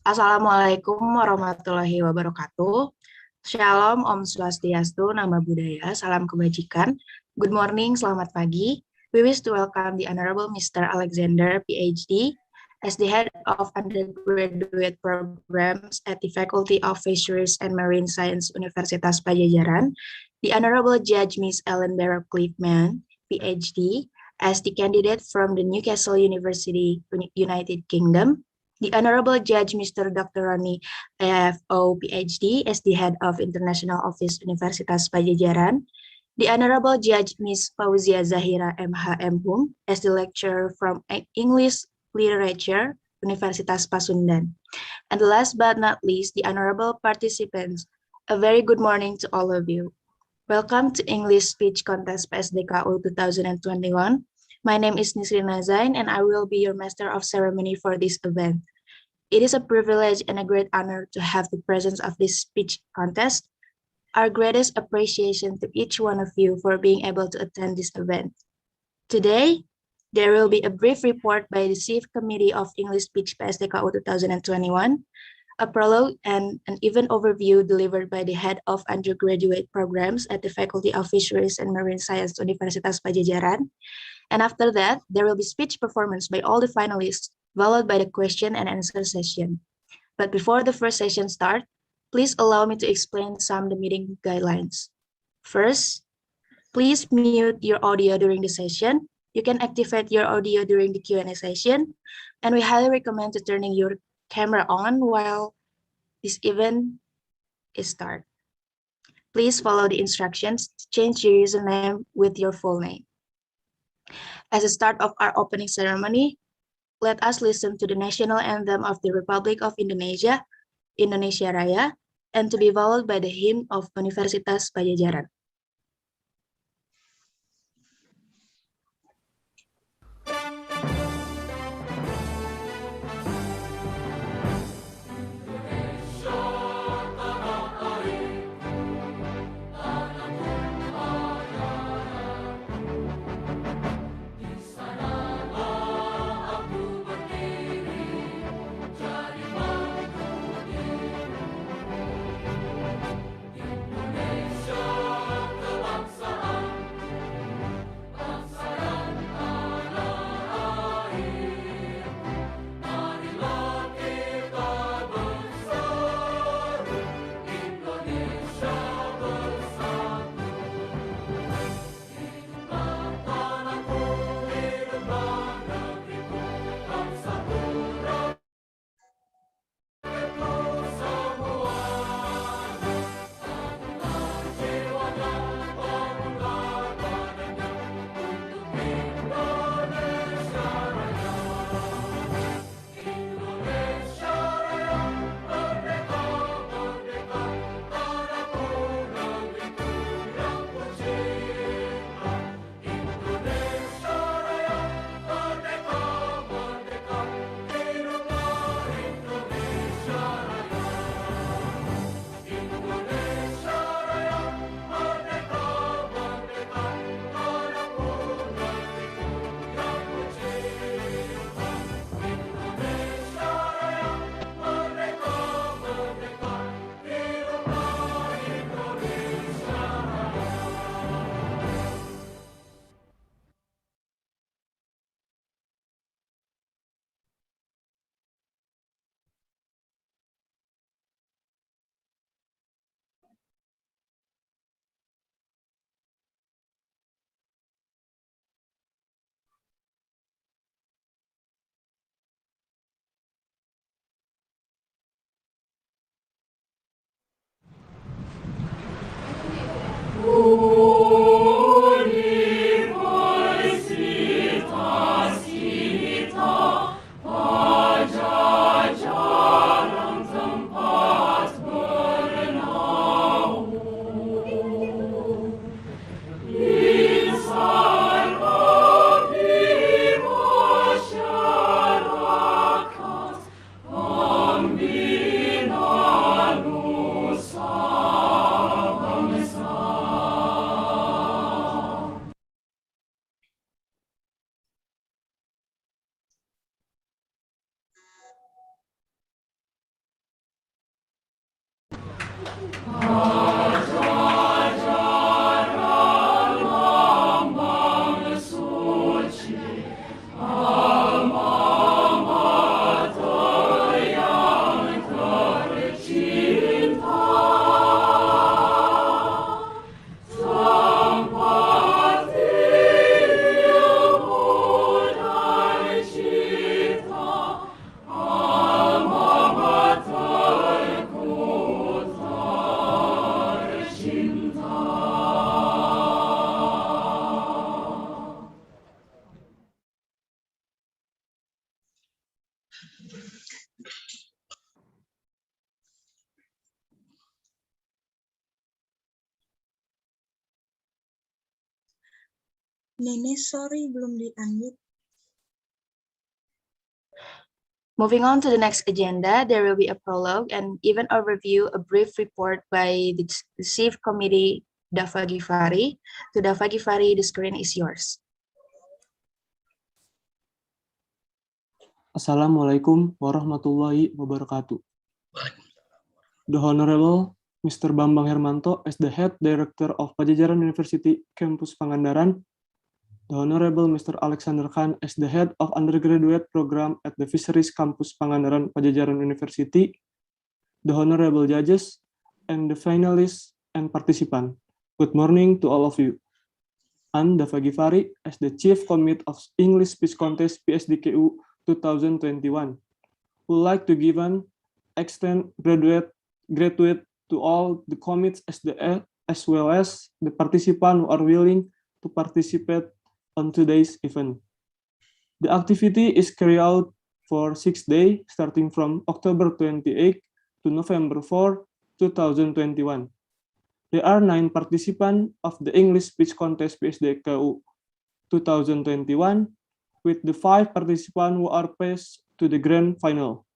Assalamualaikum warahmatullahi wabarakatuh. Shalom, Om Swastiastu, Nama Budaya, Salam Kebajikan. Good morning, selamat pagi. We wish to welcome the Honorable Mr. Alexander, PhD, as the head of undergraduate programs at the Faculty of Fisheries and Marine Science Universitas Pajajaran, the Honorable Judge Miss Ellen Barrow-Cliffman, PhD, as the candidate from the Newcastle University, United Kingdom, the Honorable Judge Mr. Dr. Roni AFO PhD as the Head of International Office Universitas Pajajaran, the Honorable Judge Ms. Fauzia Zahira MHM Hum as the lecturer from English Literature Universitas Pasundan. And last but not least, the honorable participants, a very good morning to all of you. Welcome to English Speech Contest PSDKU 2021. My name is Nisrina Zain and I will be your Master of Ceremony for this event. It is a privilege and a great honor to have the presence of this speech contest. Our greatest appreciation to each one of you for being able to attend this event. Today, there will be a brief report by the Chief Committee of English Speech PSDKU 2021, a prologue and an event overview delivered by the Head of Undergraduate Programs at the Faculty of Fisheries and Marine Science Universitas Pajajaran. And after that, there will be speech performance by all the finalists, followed by the question and answer session. But before the first session starts, please allow me to explain some of the meeting guidelines. First, please mute your audio during the session. You can activate your audio during the Q&A session, and we highly recommend to turning your camera on while this event is start. Please follow the instructions to change your username with your full name. As a start of our opening ceremony, let us listen to the national anthem of the Republic of Indonesia, Indonesia Raya, and to be followed by the hymn of Universitas Pajajaran. Nene, sorry, belum di-unmute. Moving on to the next agenda, there will be a prologue and event overview, a brief report by the Chief Committee, Dafa Gifari. To Dafa Gifari, the screen is yours. Assalamualaikum warahmatullahi wabarakatuh. The Honorable Mr. Bambang Hermanto as the Head Director of Pajajaran University Campus Pangandaran, the Honorable Mr. Alexander Khan as the Head of Undergraduate Program at the Fisheries Campus Pangandaran Pajajaran University, the Honorable Judges, and the finalists and participants. Good morning to all of you. I'm Dafa Gifari as the Chief Commit of English Speech Contest PSDKU 2021. Would like to give an extend graduate to all the commits as well as the participants who are willing to participate on today's event. The activity is carried out for 6 days, starting from October 28 to November 4, 2021. There are 9 participants of the English Speech Contest PSDKU 2021, with the 5 participants who are passed to the grand final.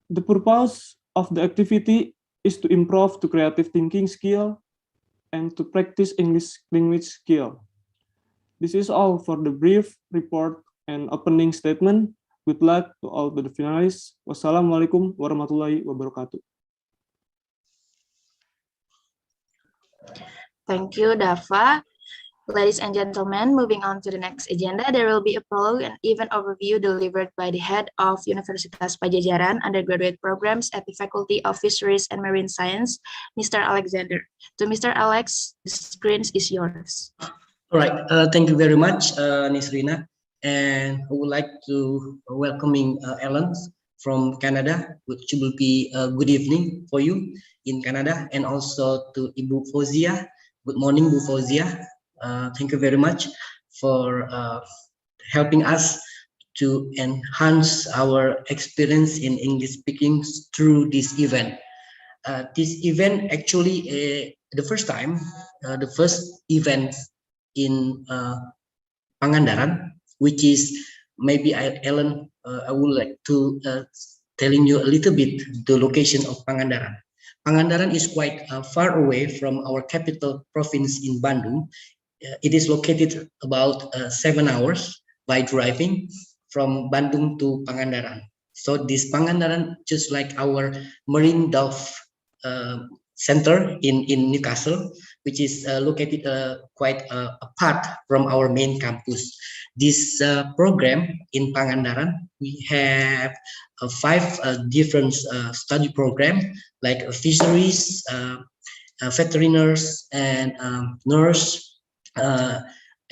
The purpose of the activity is to improve the creative thinking skill and to practice English language skill. This is all for the brief report and opening statement. Good luck to all the finalists. Wassalamualaikum warahmatullahi wabarakatuh. Thank you, Dafa. Ladies and gentlemen, moving on to the next agenda, there will be a prologue and event overview delivered by the head of Universitas Pajajaran undergraduate programs at the Faculty of Fisheries and Marine Science, Mr. Alexander. To Mr. Alex, the screen is yours. All right, thank you very much, Nisrina. And I would like to welcoming Ellen from Canada, which will be a good evening for you in Canada, and also to Ibu Fauzia. Good morning, Bu Fauzia. Thank you very much for helping us to enhance our experience in English speaking through this event. This event actually the first event in Pangandaran, which is maybe Ellen, I would like to telling you a little bit the location of Pangandaran. Pangandaran is quite far away from our capital province in Bandung. It is located about 7 hours by driving from Bandung to Pangandaran. So this Pangandaran, just like our Marine Dove Center in Newcastle, which is located quite apart from our main campus. This program in Pangandaran, we have 5 different study programs like fisheries, veterinaries, and nurse,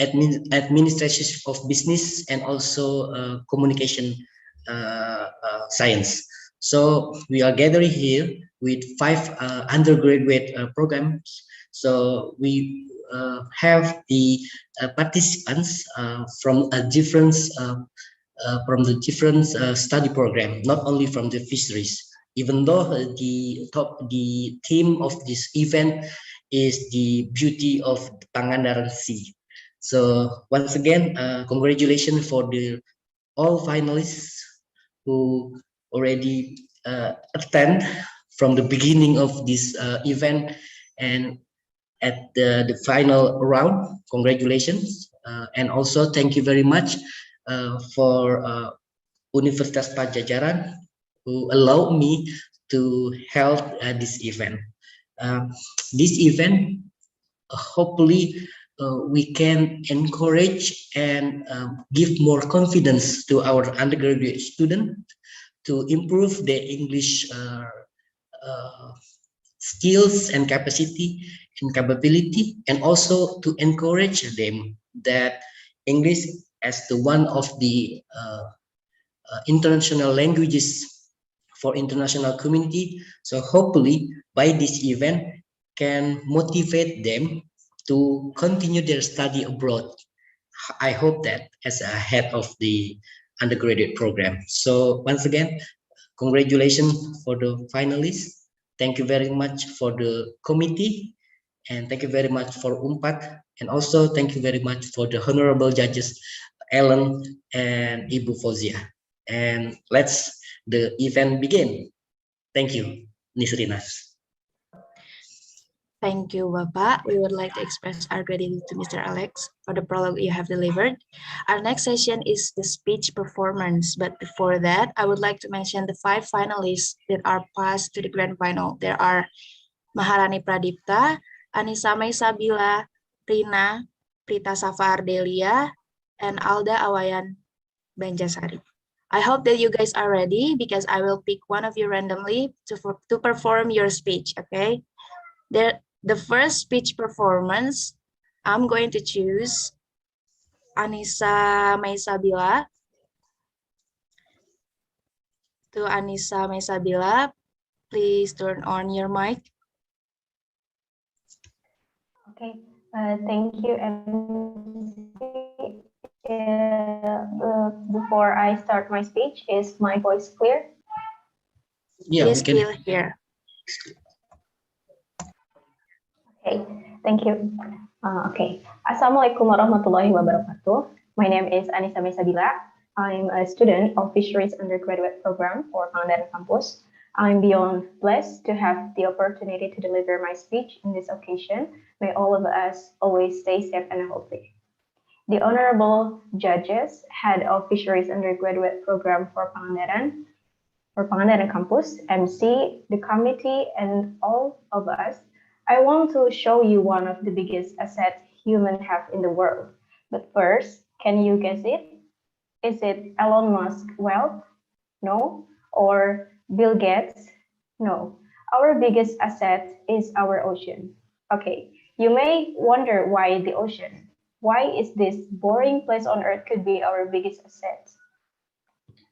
administration of business, and also communication science. So we are gathering here with 5 undergraduate programs. So we have the participants from the different study program, not only from the fisheries. Even though the theme of this event is the beauty of the Pangandaran Sea. So once again, congratulations for all finalists who already attend from the beginning of this event, and at the final round. Congratulations, and also thank you very much for Universitas Pajajaran who allowed me to hold this event. This event, hopefully, we can encourage and give more confidence to our undergraduate students to improve their English skills and capacity and capability, and also to encourage them that English as the one of the international languages for international community. So hopefully by this event can motivate them to continue their study abroad. I hope that as a head of the undergraduate program. So once again, congratulations for the finalists. Thank you very much for the committee, and thank you very much for UNPAD, and also thank you very much for the honorable judges, Ellen and Ibu Fauzia. And let's the event begin. Thank you, Nisrina. Thank you, Bapak. We would like to express our gratitude to Mr. Alex for the prologue you have delivered. Our next session is the speech performance. But before that, I would like to mention the 5 finalists that are passed to the grand final. There are Maharani Pradipta, Anissa Maisabila, Rina, Prita Safa Ardelia, and Alda Awayan Banjasari. I hope that you guys are ready because I will pick one of you randomly to perform your speech, okay? The first speech performance, I'm going to choose Anissa Maisabila. To Anissa Maisabila, please turn on your mic. Okay, thank you. Before I start my speech, is my voice clear? Yeah, Yes, clear here. Okay, thank you. Okay, Assalamualaikum warahmatullahi wabarakatuh. My name is Anissa Mesabila. I'm a student of Fisheries Undergraduate Program for Pangandaran Campus. I'm beyond blessed to have the opportunity to deliver my speech in this occasion. May all of us always stay safe and healthy. The Honorable Judges, Head of Fisheries Undergraduate Program for Pangandaran Campus, MC, the committee, and all of us, I want to show you one of the biggest assets humans have in the world. But first, can you guess it? Is it Elon Musk wealth? No. Or Bill Gates? No. Our biggest asset is our ocean. Okay, you may wonder why the ocean. Why is this boring place on Earth could be our biggest asset?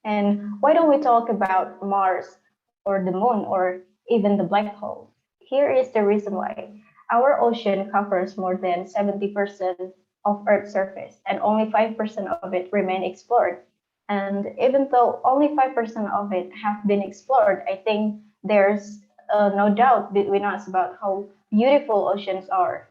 And why don't we talk about Mars or the moon or even the black hole? Here is the reason why. Our ocean covers more than 70% of Earth's surface and only 5% of it remain explored. And even though only 5% of it have been explored, I think there's no doubt between us about how beautiful oceans are.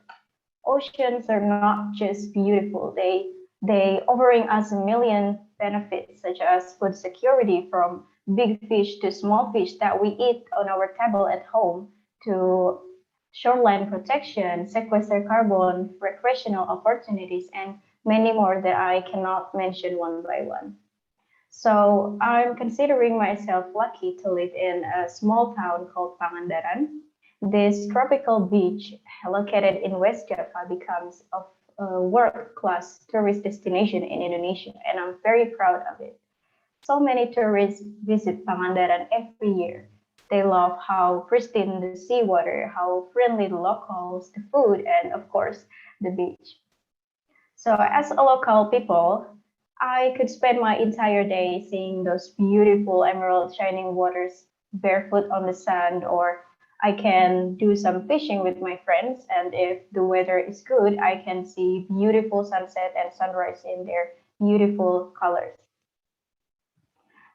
Oceans are not just beautiful, they offering us a million benefits such as food security from big fish to small fish that we eat on our table at home, to shoreline protection, sequester carbon, recreational opportunities, and many more that I cannot mention one by one. So I'm considering myself lucky to live in a small town called Pangandaran. This tropical beach located in West Java becomes a world-class tourist destination in Indonesia, and I'm very proud of it. So many tourists visit Pangandaran every year. They love how pristine the seawater, how friendly the locals, the food, and of course, the beach. So as a local people, I could spend my entire day seeing those beautiful emerald shining waters barefoot on the sand, or I can do some fishing with my friends, and if the weather is good, I can see beautiful sunset and sunrise in their beautiful colors.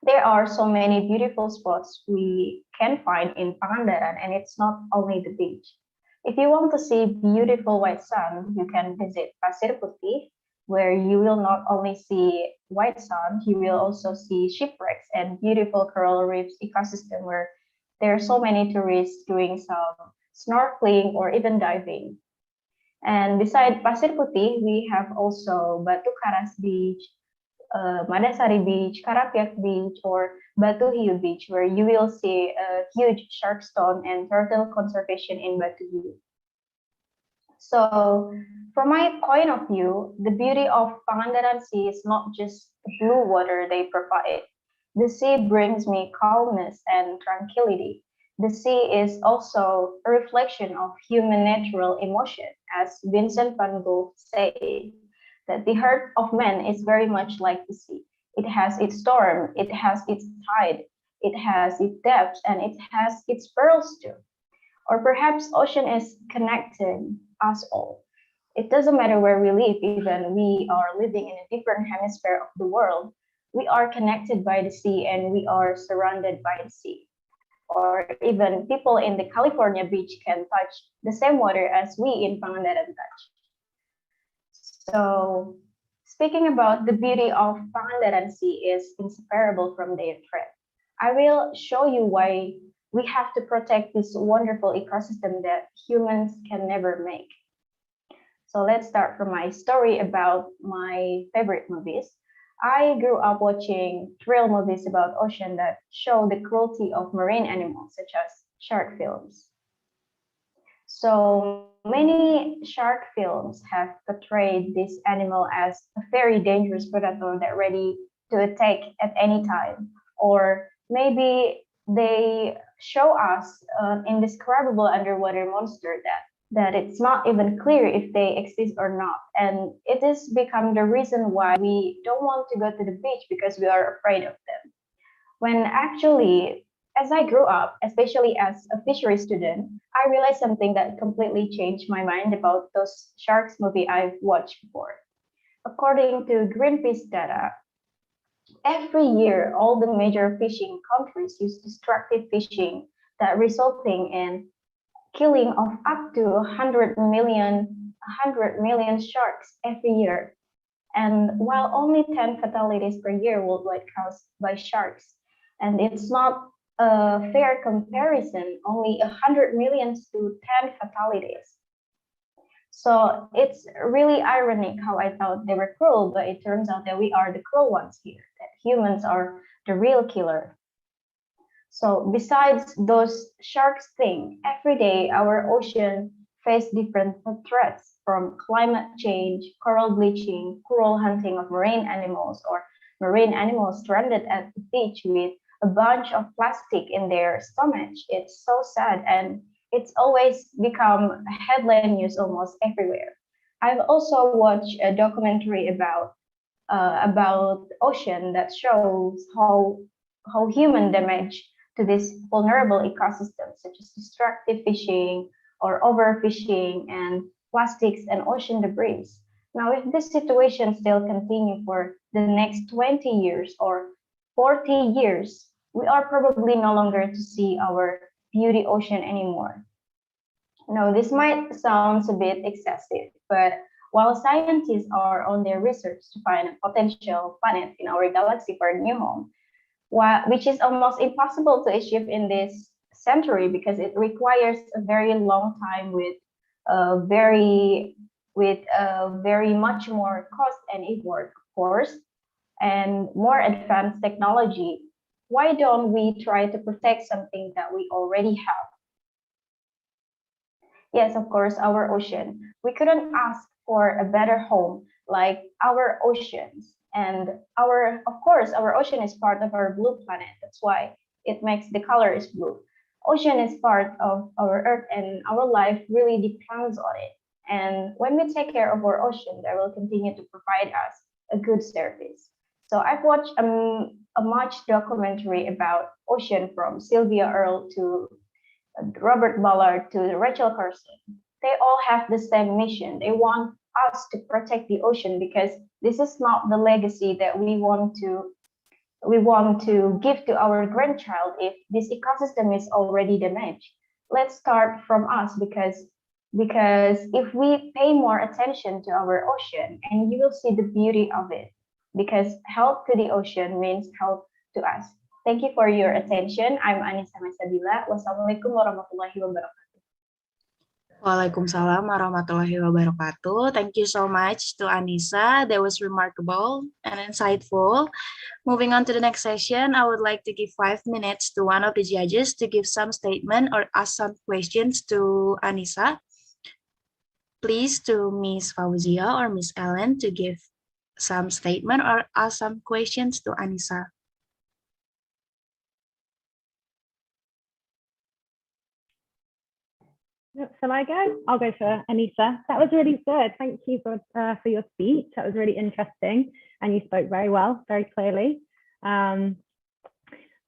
There are so many beautiful spots we can find in Pangandaran, and it's not only the beach. If you want to see beautiful white sand, you can visit Pasir Putih, where you will not only see white sand, you will also see shipwrecks and beautiful coral reefs ecosystem where there are so many tourists doing some snorkeling or even diving. And beside Pasir Putih, we have also Batu Karas Beach, Madasari Beach, Karapiak Beach, or Batu Hiu Beach, where you will see a huge shark stone and turtle conservation in Batu Hiu. So, from my point of view, the beauty of Pangandaran Sea is not just the blue water they provide. The sea brings me calmness and tranquility. The sea is also a reflection of human natural emotion, as Vincent van Gogh said, that the heart of man is very much like the sea. It has its storm, it has its tide, it has its depths, and it has its pearls too. Or perhaps ocean is connecting us all. It doesn't matter where we live, even we are living in a different hemisphere of the world. we are connected by the sea and we are surrounded by the sea. Or even people in the California beach can touch the same water as we in Pangandaran touch. So speaking about the beauty of Pangandaran Sea is inseparable from their threat. I will show you why we have to protect this wonderful ecosystem that humans can never make. So let's start from my story about my favorite movies. I grew up watching thrill movies about ocean that show the cruelty of marine animals, such as shark films. So many shark films have portrayed this animal as a very dangerous predator that ready to attack at any time. Or maybe they show us an indescribable underwater monster that it's not even clear if they exist or not. And it has become the reason why we don't want to go to the beach because we are afraid of them. When actually, as I grew up, especially as a fishery student, I realized something that completely changed my mind about those sharks movie I've watched before. According to Greenpeace data, every year, all the major fishing countries use destructive fishing that resulting in killing of up to 100 million sharks every year. And while only 10 fatalities per year worldwide caused by sharks, and it's not a fair comparison, only 100 million to 10 fatalities. So it's really ironic how I thought they were cruel, but it turns out that we are the cruel ones here, that humans are the real killer. So besides those sharks thing, every day our ocean face different threats from climate change, coral bleaching, cruel hunting of marine animals, or marine animals stranded at the beach with a bunch of plastic in their stomach. It's so sad, and it's always become headline news almost everywhere. I've also watched a documentary about ocean that shows how human damage to this vulnerable ecosystem, such as destructive fishing or overfishing and plastics and ocean debris. Now, if this situation still continue for the next 20 years or 40 years, we are probably no longer to see our beauty ocean anymore. Now, this might sound a bit excessive, but while scientists are on their research to find a potential planet in our galaxy for a new home, which is almost impossible to achieve in this century because it requires a very long time with very much more cost and effort, of course, and more advanced technology. Why don't we try to protect something that we already have? Yes, of course, our ocean. We couldn't ask for a better home like our oceans. And of course, our ocean is part of our blue planet. That's why it makes the color is blue. Ocean is part of our earth and our life really depends on it. And when we take care of our ocean, they will continue to provide us a good service. So I've watched a much documentary about ocean from Sylvia Earle to Robert Ballard to Rachel Carson. They all have the same mission. They want us to protect the ocean because this is not the legacy that we want to give to our grandchild if this ecosystem is already damaged. Let's start from us because if we pay more attention to our ocean, and you will see the beauty of it, because help to the ocean means help to us. Thank you for your attention. I'm Anissa Mesabila. Wassalamualaikum warahmatullahi wabarakatuh. Waalaikumsalam warahmatullahi wabarakatuh. Thank you so much to Anissa. That was remarkable and insightful. Moving on to the next session, I would like to give 5 minutes to one of the judges to give some statement or ask some questions to Anissa. Please to Ms. Fauzia or Ms. Ellen to give some statement or ask some questions to Anissa. Shall I go? I'll go for Anissa. That was really good. Thank you for your speech. That was really interesting, and you spoke very well, very clearly. I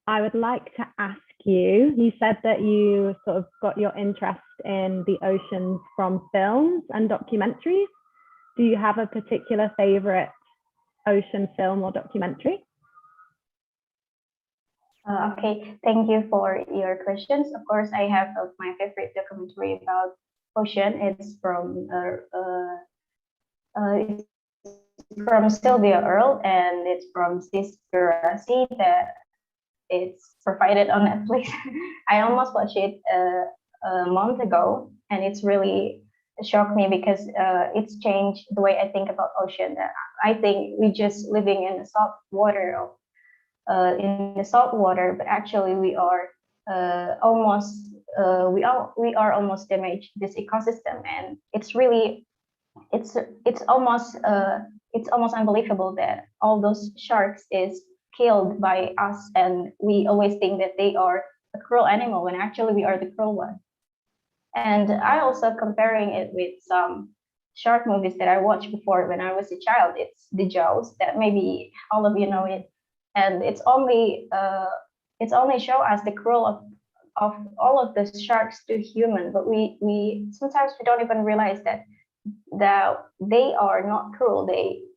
would like to ask you. You said that you sort of got your interest in the oceans from films and documentaries. Do you have a particular favorite ocean film or documentary? Okay, thank you for your questions. Of course, I have my favorite documentary about ocean. It's from Sylvia Earle, and it's from Seaspiracy that it's provided on Netflix. I almost watched it a month ago, and it's really shocked me because it's changed the way I think about ocean. I think we just living in the salt water, but actually we are almost damaged this ecosystem, and it's really it's almost unbelievable that all those sharks is killed by us, and we always think that they are a cruel animal when actually we are the cruel one. And I also comparing it with some shark movies that I watched before when I was a child. It's the Jaws, that maybe all of you know it, and it's only show us the cruel of all of the sharks to human, but we sometimes we don't even realize that they are not cruel.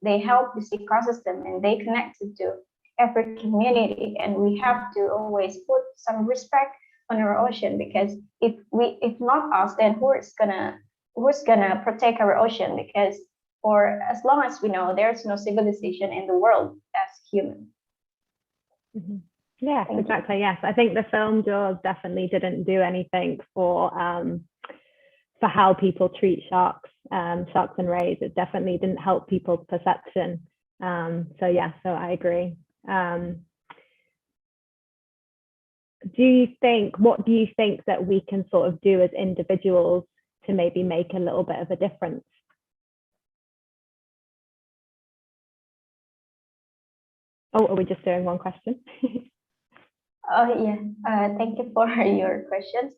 They help this ecosystem, and they connected to every community, and we have to always put some respect on our ocean, because if not us, then who's gonna protect our ocean? Because for as long as we know, there's no civilization in the world as human. Mm-hmm. Yes, Thank exactly. you. Yes, I think the film Jaws definitely didn't do anything for how people treat sharks and rays. It definitely didn't help people's perception. So I agree. What do you think that we can sort of do as individuals to maybe make a little bit of a difference? Oh, are we just doing one question? Oh yeah, thank you for your questions.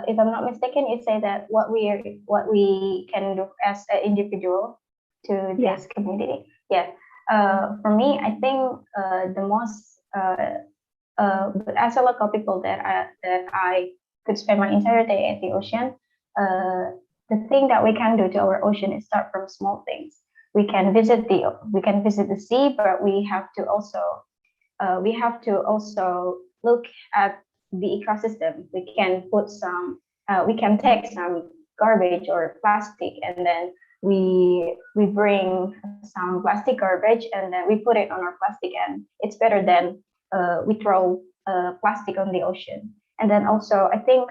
If I'm not mistaken, you say that what we can do as an individual to this community. Yeah. For me, I think the most but as a local people that I could spend my entire day at the ocean, the thing that we can do to our ocean is start from small things. We can visit the sea, but we have to also look at the ecosystem. We can take some garbage or plastic, and then we bring some plastic garbage, and then we put it on our plastic, and it's better than we throw plastic on the ocean. And then also I think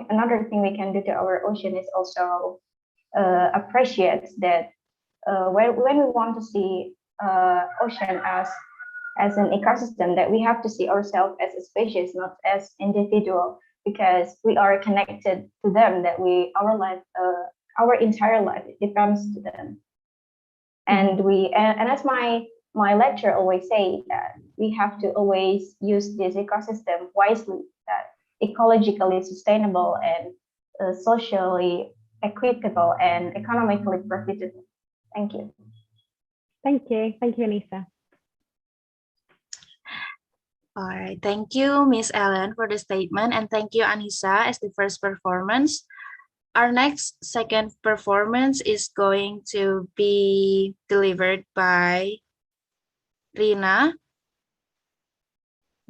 another thing we can do to our ocean is also appreciate that when we want to see ocean as an ecosystem, that we have to see ourselves as a species, not as individual, because we are connected to them, that our entire life depends to them. And as my lecturer always say, that we have to always use this ecosystem wisely, that ecologically sustainable and socially equitable and economically profitable. Thank you. Thank you, Anissa. All right, thank you, Miss Ellen, for the statement, and thank you, Anissa, as the first performance. Our next second performance is going to be delivered by Rina.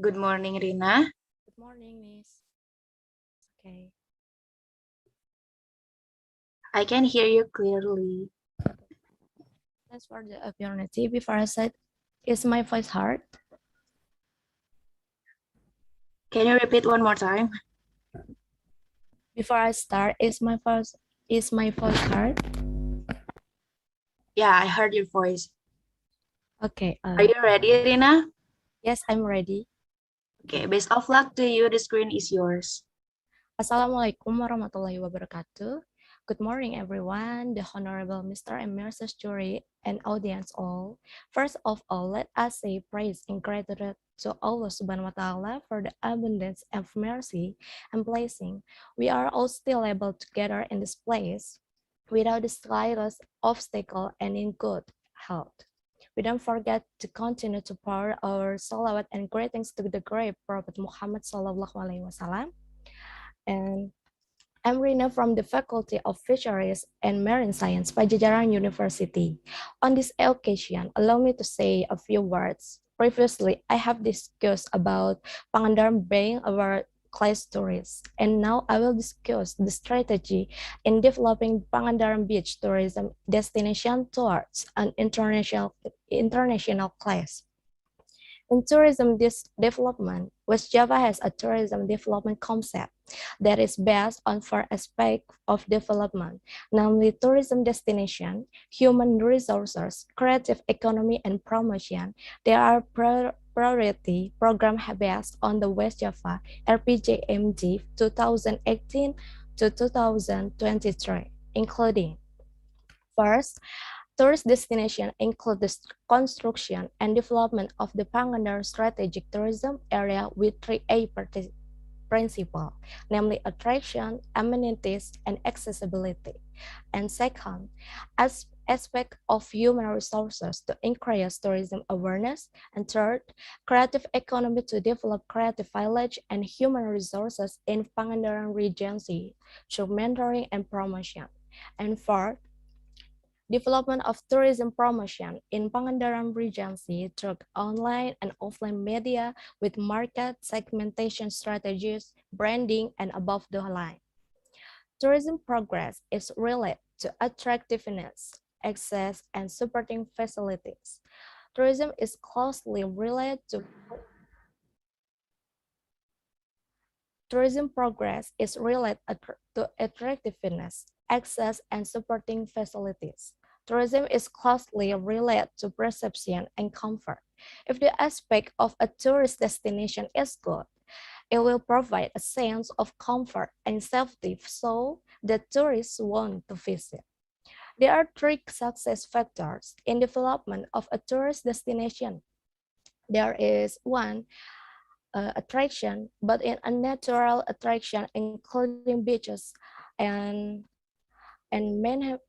Good morning, Rina. Good morning, Miss. Okay. I can hear you clearly. Thanks for the opportunity. Before I said, is my voice hard? Can you repeat one more time? Before I start, is my voice hard? Yeah, I heard your voice. Okay. Are you ready, Rina? Yes, I'm ready. Okay, best of luck to you. The screen is yours. Assalamualaikum warahmatullahi wabarakatuh. Good morning, everyone, the Honorable Mr. and Mrs. Jury, and audience all. First of all, let us say praise and gratitude to Allah Subhanahu wa Ta'ala for the abundance of mercy and blessing. We are all still able to gather in this place without the slightest obstacle and in good health. We don't forget to continue to pour our salawat and greetings to the great Prophet Muhammad Sallallahu Alaihi Wasallam. And I'm Rina from the Faculty of Fisheries and Marine Science, Pajajaran University. On this occasion, allow me to say a few words Previously, I have discussed about Pangandaran being a world-class tourist, and now I will discuss the strategy in developing Pangandaran beach tourism destination towards an international class. In tourism development, West Java has a tourism development concept that is based on four aspects of development, namely tourism destination, human resources, creative economy, and promotion. There are priority programs based on the West Java RPJMD 2018 to 2023, including first, tourist destinations include the construction and development of the Pangandaran strategic tourism area with 3A principles, namely attraction, amenities, and accessibility. And second, as aspect of human resources to increase tourism awareness. And third, creative economy to develop creative village and human resources in Pangandaran Regency through mentoring and promotion. And fourth, development of tourism promotion in Pangandaran Regency through online and offline media with market segmentation strategies, branding, and above the line. Tourism progress is related to attractiveness, access, and supporting facilities. Tourism is closely related to tourism progress is related to attractiveness, access, and supporting facilities. Tourism is closely related to perception and comfort. If the aspect of a tourist destination is good, it will provide a sense of comfort and safety so that tourists want to visit. There are three success factors in development of a tourist destination. There is one, attraction, but in a natural attraction, including beaches and man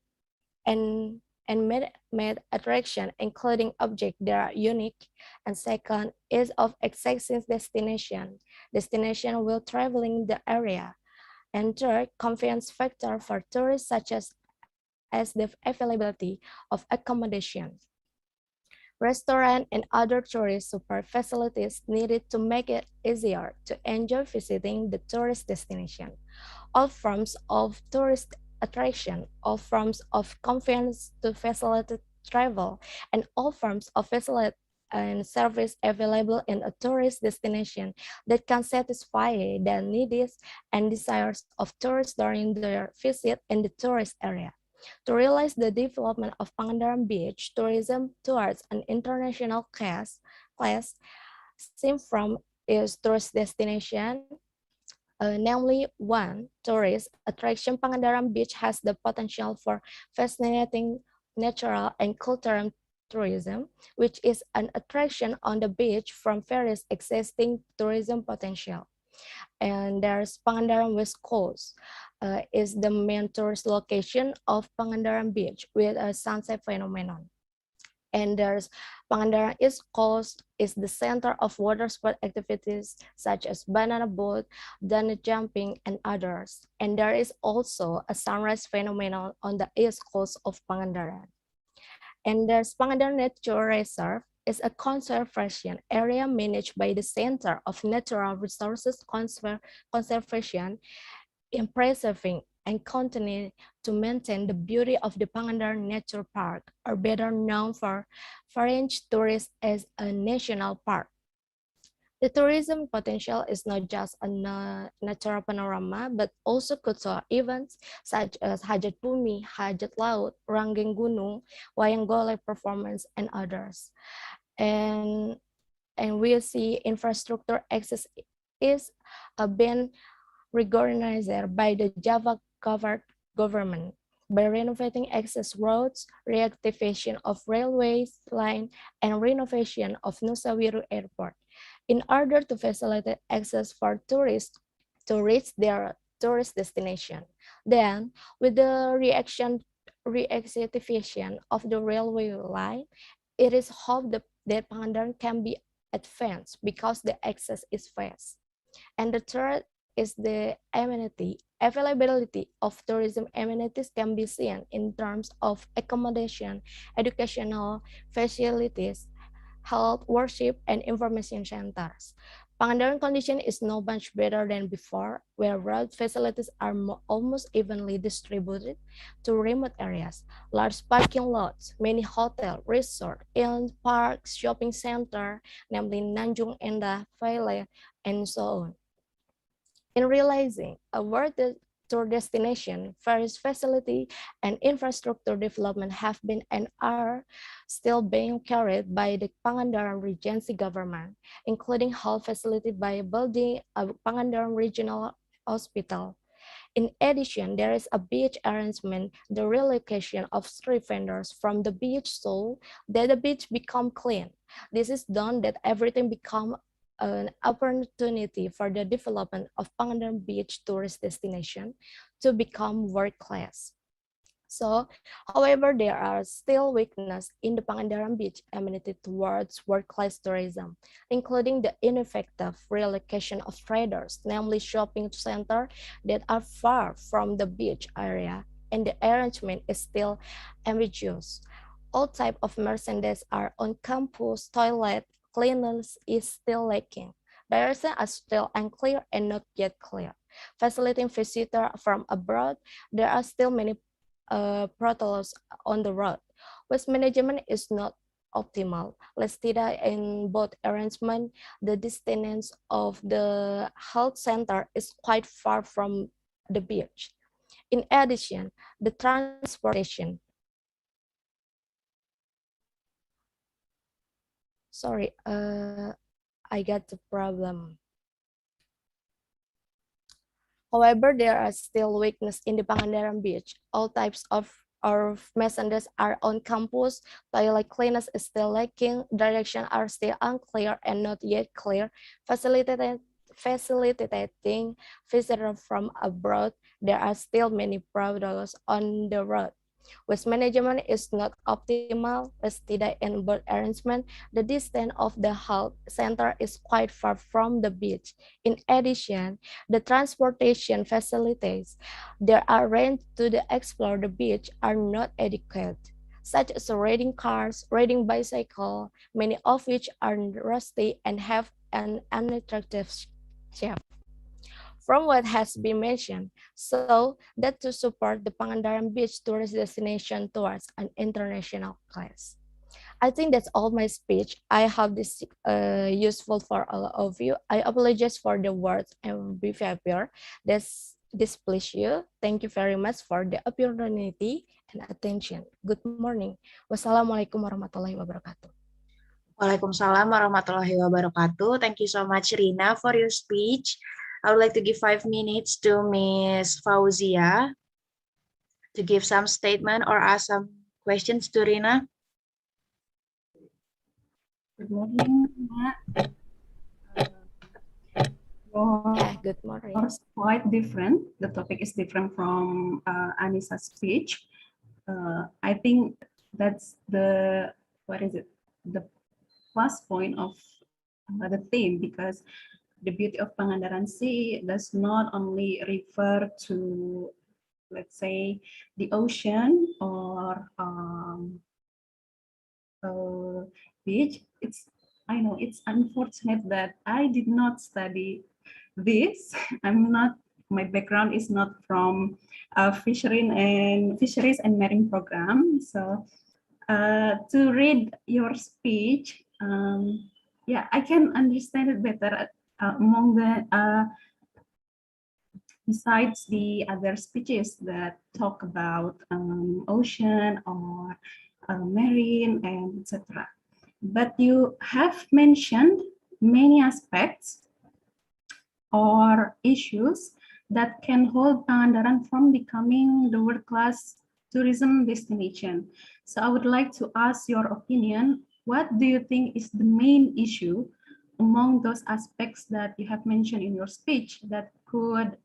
and made attraction, including objects that are unique. And second is of existing destination will traveling the area. And third, convenience factor for tourists such as the availability of accommodation, restaurant, and other tourist support facilities needed to make it easier to enjoy visiting the tourist destination. All forms of tourist attraction, all forms of convenience to facilitate travel, and all forms of facility and service available in a tourist destination that can satisfy the needs and desires of tourists during their visit in the tourist area. To realize the development of Pangandaran beach tourism towards an international class seen from its tourist destination, namely one, tourist attraction. Pangandaran Beach has the potential for fascinating natural and cultural tourism, which is an attraction on the beach from various existing tourism potential. And there's Pangandaran West Coast, is the main tourist location of Pangandaran Beach with a sunset phenomenon. And there's Pangandaran East Coast is the center of water sport activities such as banana boat, dunnet jumping, and others. And there is also a sunrise phenomenon on the east coast of Pangandaran. And there's Pangandaran Nature Reserve is a conservation area managed by the Center of Natural Resources Conservation in preserving and continue to maintain the beauty of the Pangandaran Nature Park, or better known for foreign tourists as a national park. The tourism potential is not just a natural panorama, but also cultural events such as Hajat Bumi, Hajat Laut, Ranggeng Gunung, Wayang Golek performance, and others. And we see infrastructure access is being recognized by the Java government by renovating access roads, reactivation of railways line, and renovation of Nusa Wiru Airport in order to facilitate access for tourists to reach their tourist destination. Then, with the reactivation of the railway line, it is hoped that Pangandaran can be advanced because the access is fast. And the third is the amenity. Availability of tourism amenities can be seen in terms of accommodation, educational facilities, health, worship, and information centers. Pangandaran condition is no much better than before, where road facilities are almost evenly distributed to remote areas. Large parking lots, many hotel, resort, and parks, shopping center, namely Nanjung Endah, Valley, and so on. In realizing a world tour destination, various facility and infrastructure development have been and are still being carried by the Pangandaran Regency government, including health facility by building a Pangandaran Regional Hospital. In addition, there is a beach arrangement, the relocation of street vendors from the beach so that the beach become clean. This is done that everything become an opportunity for the development of Pangandaran Beach tourist destination to become world class. So, however, there are still weaknesses in the Pangandaran Beach amenity towards world-class tourism, including the ineffective relocation of traders, namely shopping centers that are far from the beach area, and the arrangement is still ambiguous. All types of merchandise are on campus, toilet cleanliness is still lacking. Directions are still unclear and not yet clear. Facilitating visitors from abroad, there are still many potholes on the road. Waste management is not optimal. Let's tidak in both arrangement, the distance of the health center is quite far from the beach. In addition, the transportation. Sorry, I got the problem. However, there are still weaknesses in the Pangandaran Beach. All types of messengers are on campus, toilet cleanliness is still lacking, directions are still unclear and not yet clear, facilitating visitors from abroad, there are still many problems on the road. Waste management is not optimal, waste tidak in board arrangement, the distance of the health center is quite far from the beach. In addition, the transportation facilities that are arranged to explore the beach are not adequate, such as riding cars, riding bicycle, many of which are rusty and have an unattractive shape. From what has been mentioned, so that to support the Pangandaran Beach tourist destination towards an international class. I think that's all my speech. I hope this useful for all of you. I apologize for the words and behavior that's displease you. Thank you very much for the opportunity and attention. Good morning. Wassalamualaikum warahmatullahi wabarakatuh. Waalaikumsalam warahmatullahi wabarakatuh. Thank you so much, Rina, for your speech. I would like to give 5 minutes to Ms. Fauzia to give some statement or ask some questions to Rina. Good morning, Mak. Good morning. It's quite different. The topic is different from Anisa's speech. I think that's the plus point of the theme, because the beauty of Pangandaran Sea does not only refer to, let's say, the ocean or beach. I know it's unfortunate that I did not study this. My background is not from fisheries and marine program. So to read your speech, yeah, I can understand it better among the besides the other speeches that talk about ocean or marine and etc. But you have mentioned many aspects or issues that can hold Pangandaran from becoming the world-class tourism destination. So I would like to ask your opinion. What do you think is the main issue among those aspects that you have mentioned in your speech that could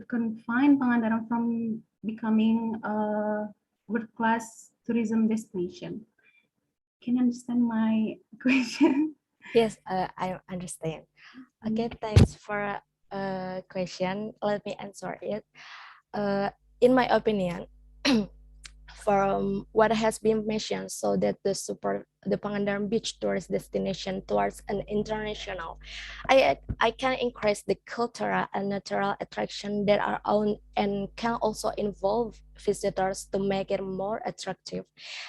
confine Pangandaran from becoming a world-class tourism destination? Can you understand my question? Yes, I understand. Okay, thanks for a question. Let me answer it. In my opinion, from what has been mentioned, so that the Pangandaran beach tourist destination towards an international, I can increase the cultural and natural attraction that are on and can also involve visitors to make it more attractive,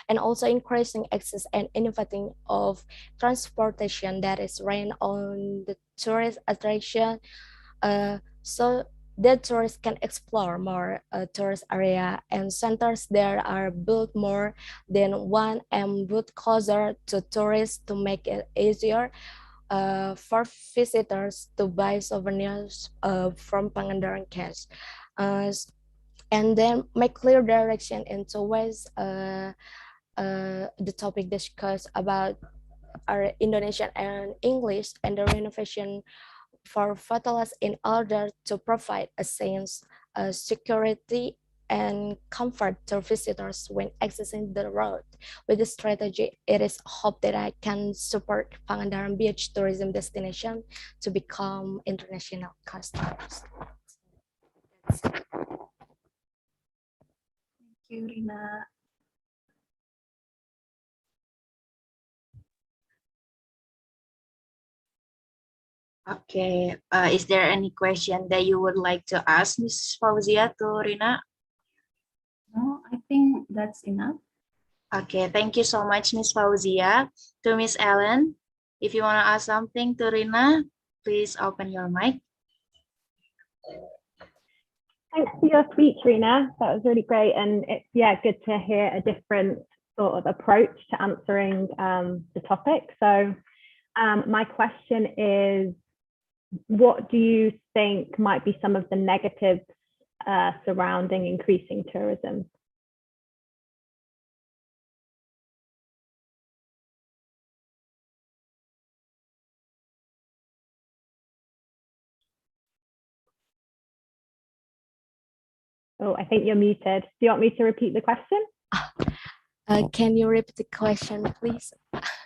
and also increasing access and innovating of transportation that is ran on the tourist attraction, so that tourists can explore more tourist area and centers that are built more than one and built closer to tourists to make it easier for visitors to buy souvenirs from Pangandaran cash. And then make clear direction into ways the topic discussed about our Indonesian and English and the renovation for fatalities in order to provide a sense of security and comfort to visitors when accessing the road. With this strategy, it is hoped that I can support Pangandaran beach tourism destination to become international customers. Thank you, Rina. Okay, is there any question that you would like to ask Ms. Fauzia to Rina? No, I think that's enough. Okay, thank you so much, Ms. Fauzia. To Ms. Ellen, if you want to ask something to Rina, please open your mic. Thanks for your speech, Rina. That was really great. And it's, good to hear a different sort of approach to answering the topic. So my question is, what do you think might be some of the negatives surrounding increasing tourism? Oh, I think you're muted. Do you want me to repeat the question? Can you repeat the question, please?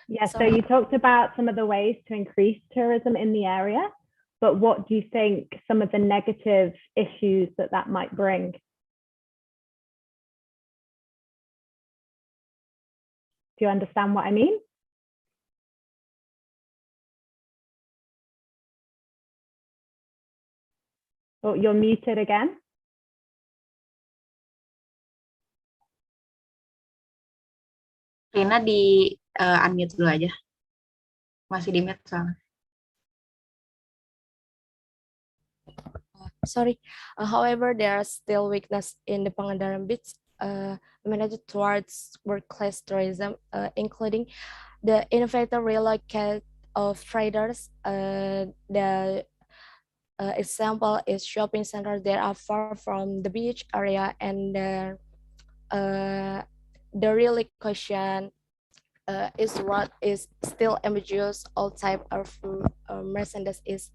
Yeah, so you talked about some of the ways to increase tourism in the area, but what do you think some of the negative issues that might bring? Do you understand what I mean? Oh, you're muted again. Rina di unmute dulu aja. Masih di mute soalnya. Sorry. However, there are still weakness in the Pangandaran beach managed towards world-class tourism, including the innovative relocate of traders. The example is shopping centers that are far from the beach area, and the relocation is what is still ambiguous. All type of merchandise is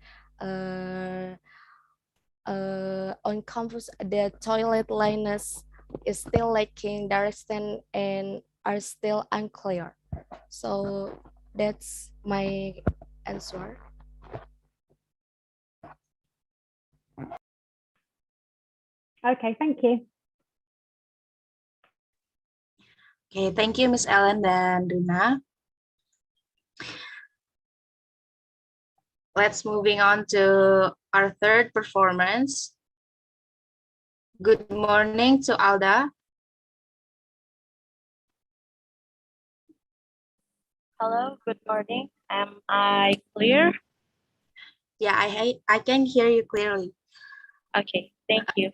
on campus. The toilet liners is still lacking direction and are still unclear. So that's my answer. Okay, thank you. Okay, thank you, Miss Ellen dan Rina. Let's moving on to our third performance. Good morning to Alda. Hello, good morning. Am I clear? Yeah, I can hear you clearly. Okay, thank you.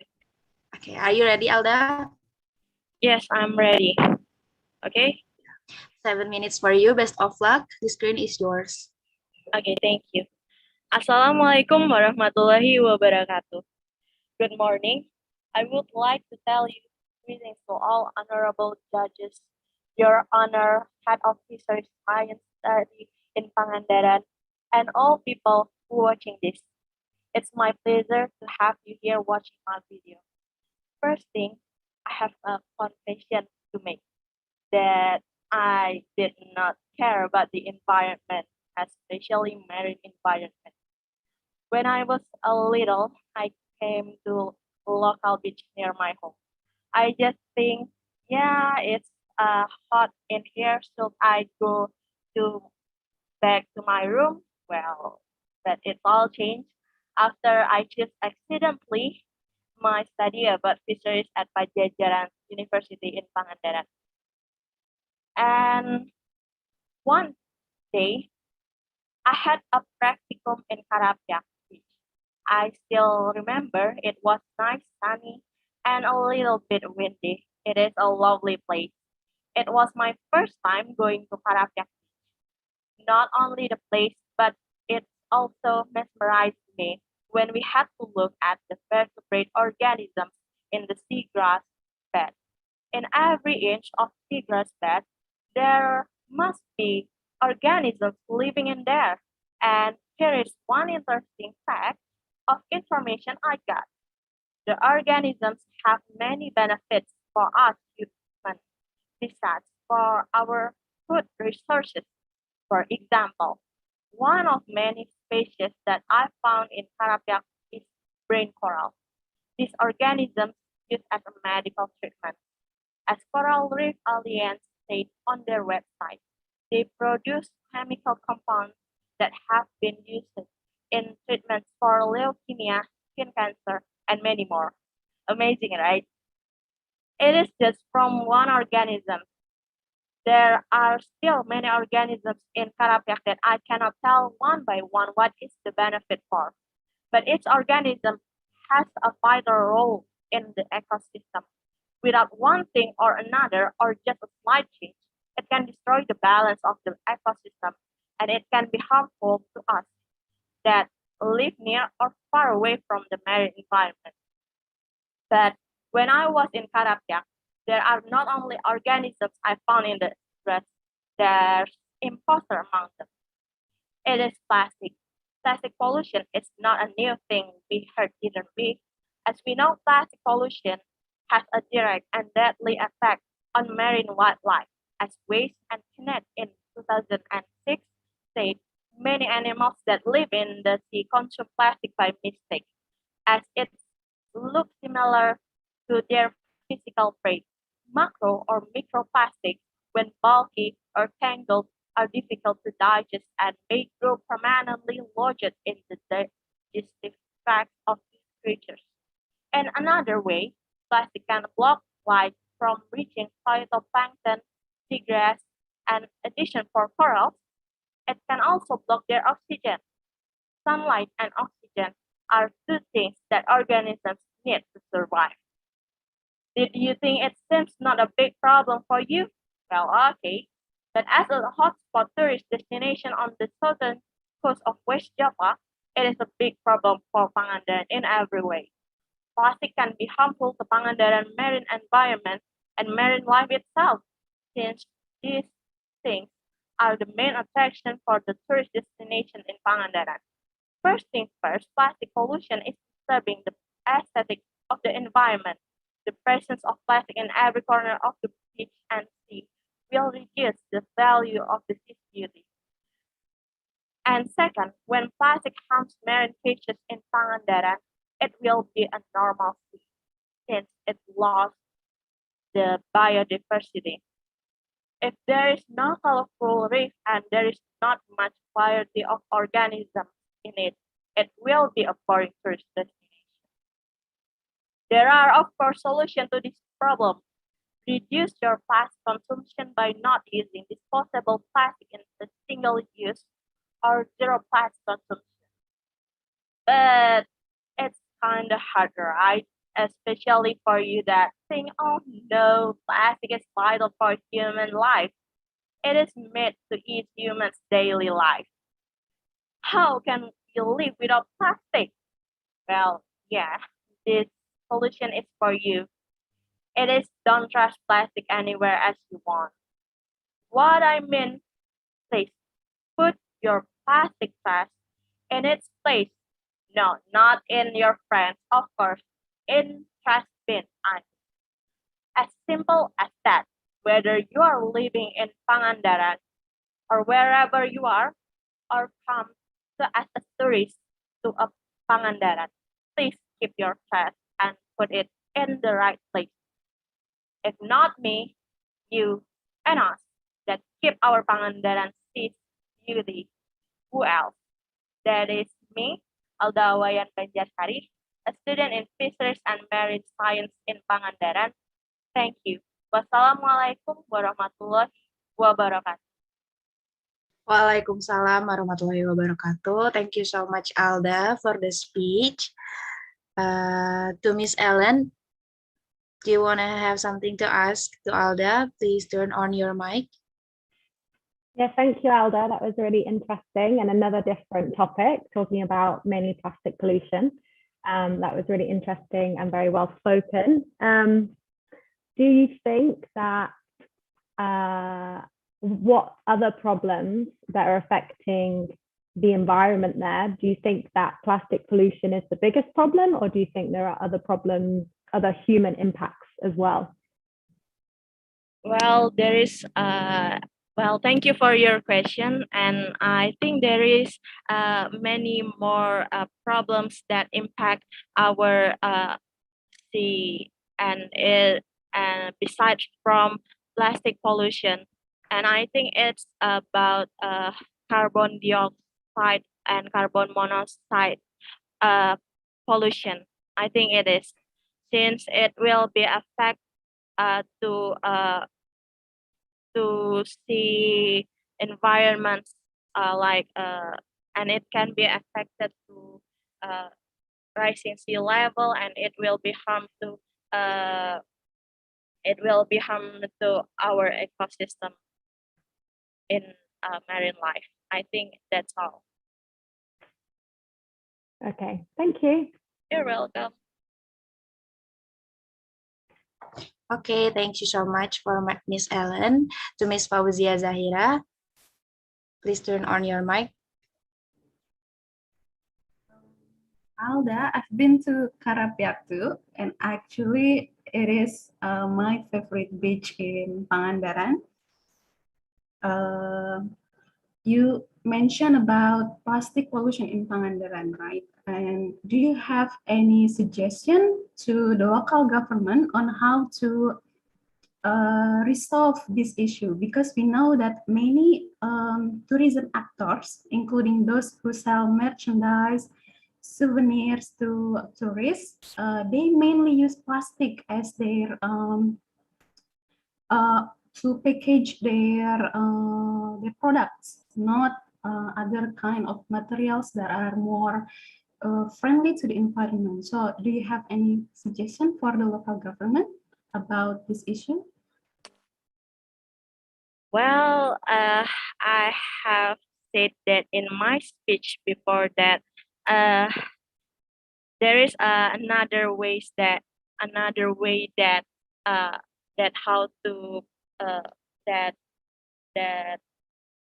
Okay, are you ready, Alda? Yes, I'm ready. Okay. 7 minutes for you. Best of luck. The screen is yours. Okay, thank you. Assalamualaikum warahmatullahi wabarakatuh. Good morning. I would like to tell you greetings to all honorable judges, Your Honor, Head Officer Science Study in Pangandaran, and all people who watching this. It's my pleasure to have you here watching my video. First thing, I have a confession to make that I did not care about the environment, especially marine environment. When I was a little, I came to a local beach near my home. I just think Yeah, it's hot in here, so I go to back to my room. Well, but it's all changed after I just accidentally my study about fisheries at Pajajaran University in Pangandaran. And one day, I had a practicum in Karapyak Beach. I still remember it was nice, sunny, and a little bit windy. It is a lovely place. It was my first time going to Karapyak. Not only the place, but it also mesmerized me when we had to look at the vertebrate organisms in the seagrass bed. In every inch of seagrass bed, there must be organisms living in there. And here is one interesting fact of information I got. The organisms have many benefits for us humans, besides for our food resources. For example, one of many species that I found in Carabia is brain coral. These organisms used as a medical treatment. As Coral Reef Alliance said on their website, they produce chemical compounds that have been used in treatments for leukemia, skin cancer, and many more. Amazing, right? It is just from one organism. There are still many organisms in Karapiak that I cannot tell one by one what is the benefit for. But each organism has a vital role in the ecosystem. Without one thing or another, or just a slight change, it can destroy the balance of the ecosystem and it can be harmful to us that live near or far away from the marine environment. But when I was in Karapyak, there are not only organisms I found in the grass, there's imposter among them. It is plastic. Plastic pollution is not a new thing we heard either way. As we know, plastic pollution has a direct and deadly effect on marine wildlife. As Waste and Connect in 2006 said, many animals that live in the sea consume plastic by mistake, as it looks similar to their physical prey. Macro or microplastics, when bulky or tangled, are difficult to digest and may grow permanently lodged in the digestive tract of these creatures. In another way, plastic can block light from reaching phytoplankton, seagrass, and addition for corals, it can also block their oxygen. Sunlight and oxygen are two things that organisms need to survive. Did you think it seems not a big problem for you? Well, okay. But as a hotspot tourist destination on the southern coast of West Java, it is a big problem for Pangandaran in every way. Plastic can be harmful to Pangandaran marine environment and marine life itself, since these things are the main attraction for the tourist destination in Pangandaran. First things first, plastic pollution is disturbing the aesthetic of the environment. The presence of plastic in every corner of the beach and sea will reduce the value of the sea's beauty. And second, when plastic harms marine fishes in Pangandaran, it will be a normal sea since it lost the biodiversity. If there is no colorful reef and there is not much variety of organisms in it, it will be a boring tourist destination. There are, of course, solutions to this problem. Reduce your plastic consumption by not using disposable plastic in a single use or zero plastic consumption. But it's kind of hard, right? Especially for you that think, oh no, plastic is vital for human life. It is made to eat humans' daily life. How can you live without plastic? Well, yeah, this solution is for you. It is don't trash plastic anywhere as you want. What I mean is put your plastic trash in its place. No, not in your friends, of course, in trash bin. As simple as that. Whether you are living in Pangandaran or wherever you are, or come to as a tourist to a Pangandaran, please keep your trash and put it in the right place. If not me, you, and us that keep our Pangandaran seas beauty. Who else? That is me, Alda Wayan Banjarsari, a student in Fisheries and Marine Science in Pangandaran. Thank you. Wassalamualaikum warahmatullahi wabarakatuh. Waalaikumsalam warahmatullahi wabarakatuh. Thank you so much, Alda, for the speech. To Miss Ellen, do you want to have something to ask to Alda? Please turn on your mic. Yeah, thank you, Alda. That was really interesting and another different topic, talking about mainly plastic pollution. That was really interesting and very well spoken. Do you think that what other problems that are affecting the environment there, do you think that plastic pollution is the biggest problem, or do you think there are other problems, other human impacts as well? Well, there is well, thank you for your question, and I think there is many more problems that impact our sea, and besides from plastic pollution, and I think it's about carbon dioxide and carbon monoxide pollution. I think it is, since it will be affect to see environments and it can be affected to rising sea level, and it will be harm to our ecosystem in marine life. I think that's all. Okay, thank you. You're welcome. Okay, thank you so much for Miss Ellen. To Miss Fauzia Zahira, please turn on your mic. Alda, I've been to Karapiatu, and actually it is my favorite beach in Pangandaran. You mentioned about plastic pollution in Pangandaran, right? And do you have any suggestion to the local government on how to resolve this issue? Because we know that many tourism actors, including those who sell merchandise, souvenirs to tourists, they mainly use plastic as their to package their products, not other kind of materials that are more friendly to the environment. So do you have any suggestion for the local government about this issue? Well, I have said that in my speech before that there is another way that how to that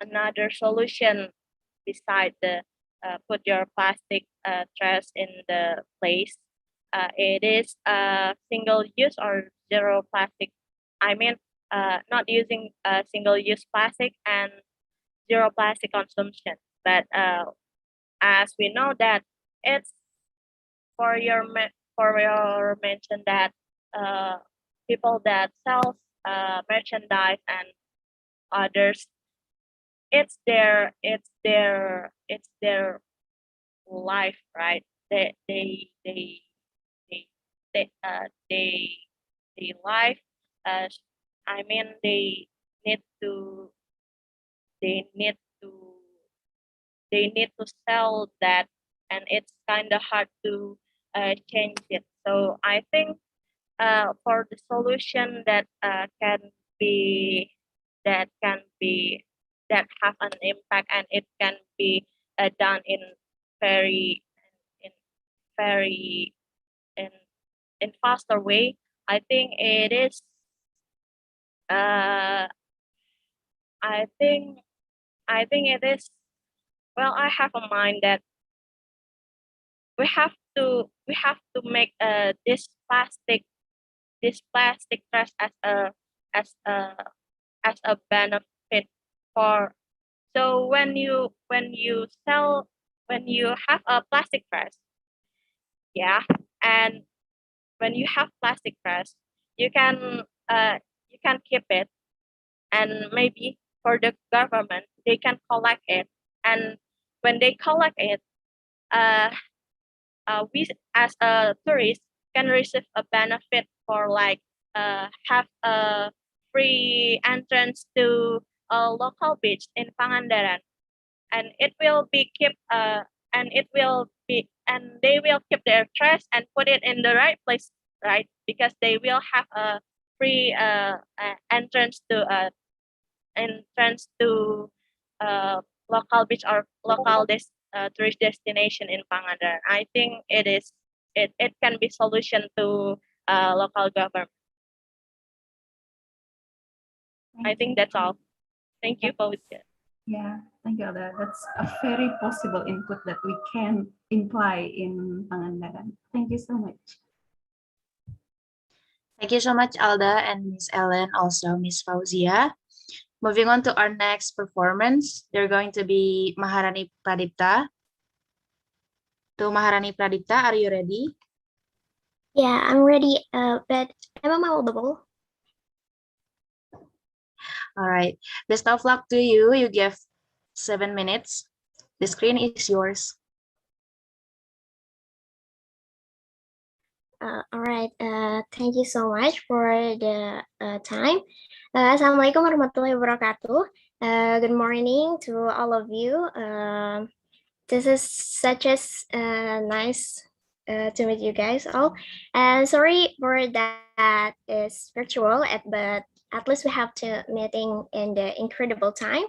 another solution beside the put your plastic trash in the place. It is single use or zero plastic. I mean, not using single use plastic and zero plastic consumption. But as we know that it's for your mention that people that sell merchandise and others, it's their life, right? They life. I mean, need to they need to sell that, and it's kind of hard to change it. So I think for the solution that that have an impact, and it can be done in very in very in faster way. I think it is. I think it is. Well, I have a mind that we have to make this plastic trash as a benefit for. So when you have a plastic trash, yeah, and when you have plastic trash, you can you can keep it, and maybe for the government they can collect it, and when they collect it, we as a tourist can receive a benefit for like have a free entrance to a local beach in Pangandaran, and it will be keep and they will keep their trash and put it in the right place, right? Because they will have a free entrance to local beach or local tourist destination in Pangandaran. I think it can be solution to local government. I think that's all. Thank you, Fauziah. Yeah, thank you, Alda. That's a very possible input that we can imply in Pangandaran. Thank you so much. Thank you so much, Alda and Miss Ellen, also Miss Fauzia. Moving on to our next performance, they're going to be Maharani Pradipta. To Maharani Pradipta, are you ready? Yeah, I'm ready, but am I audible? All right. Best of luck to you. You give 7 minutes. The screen is yours. All right. Thank you so much for the time. Assalamualaikum warahmatullahi wabarakatuh. Good morning to all of you. This is such a nice to meet you guys all. And sorry for that it's virtual, but at least we have to meeting in the incredible time.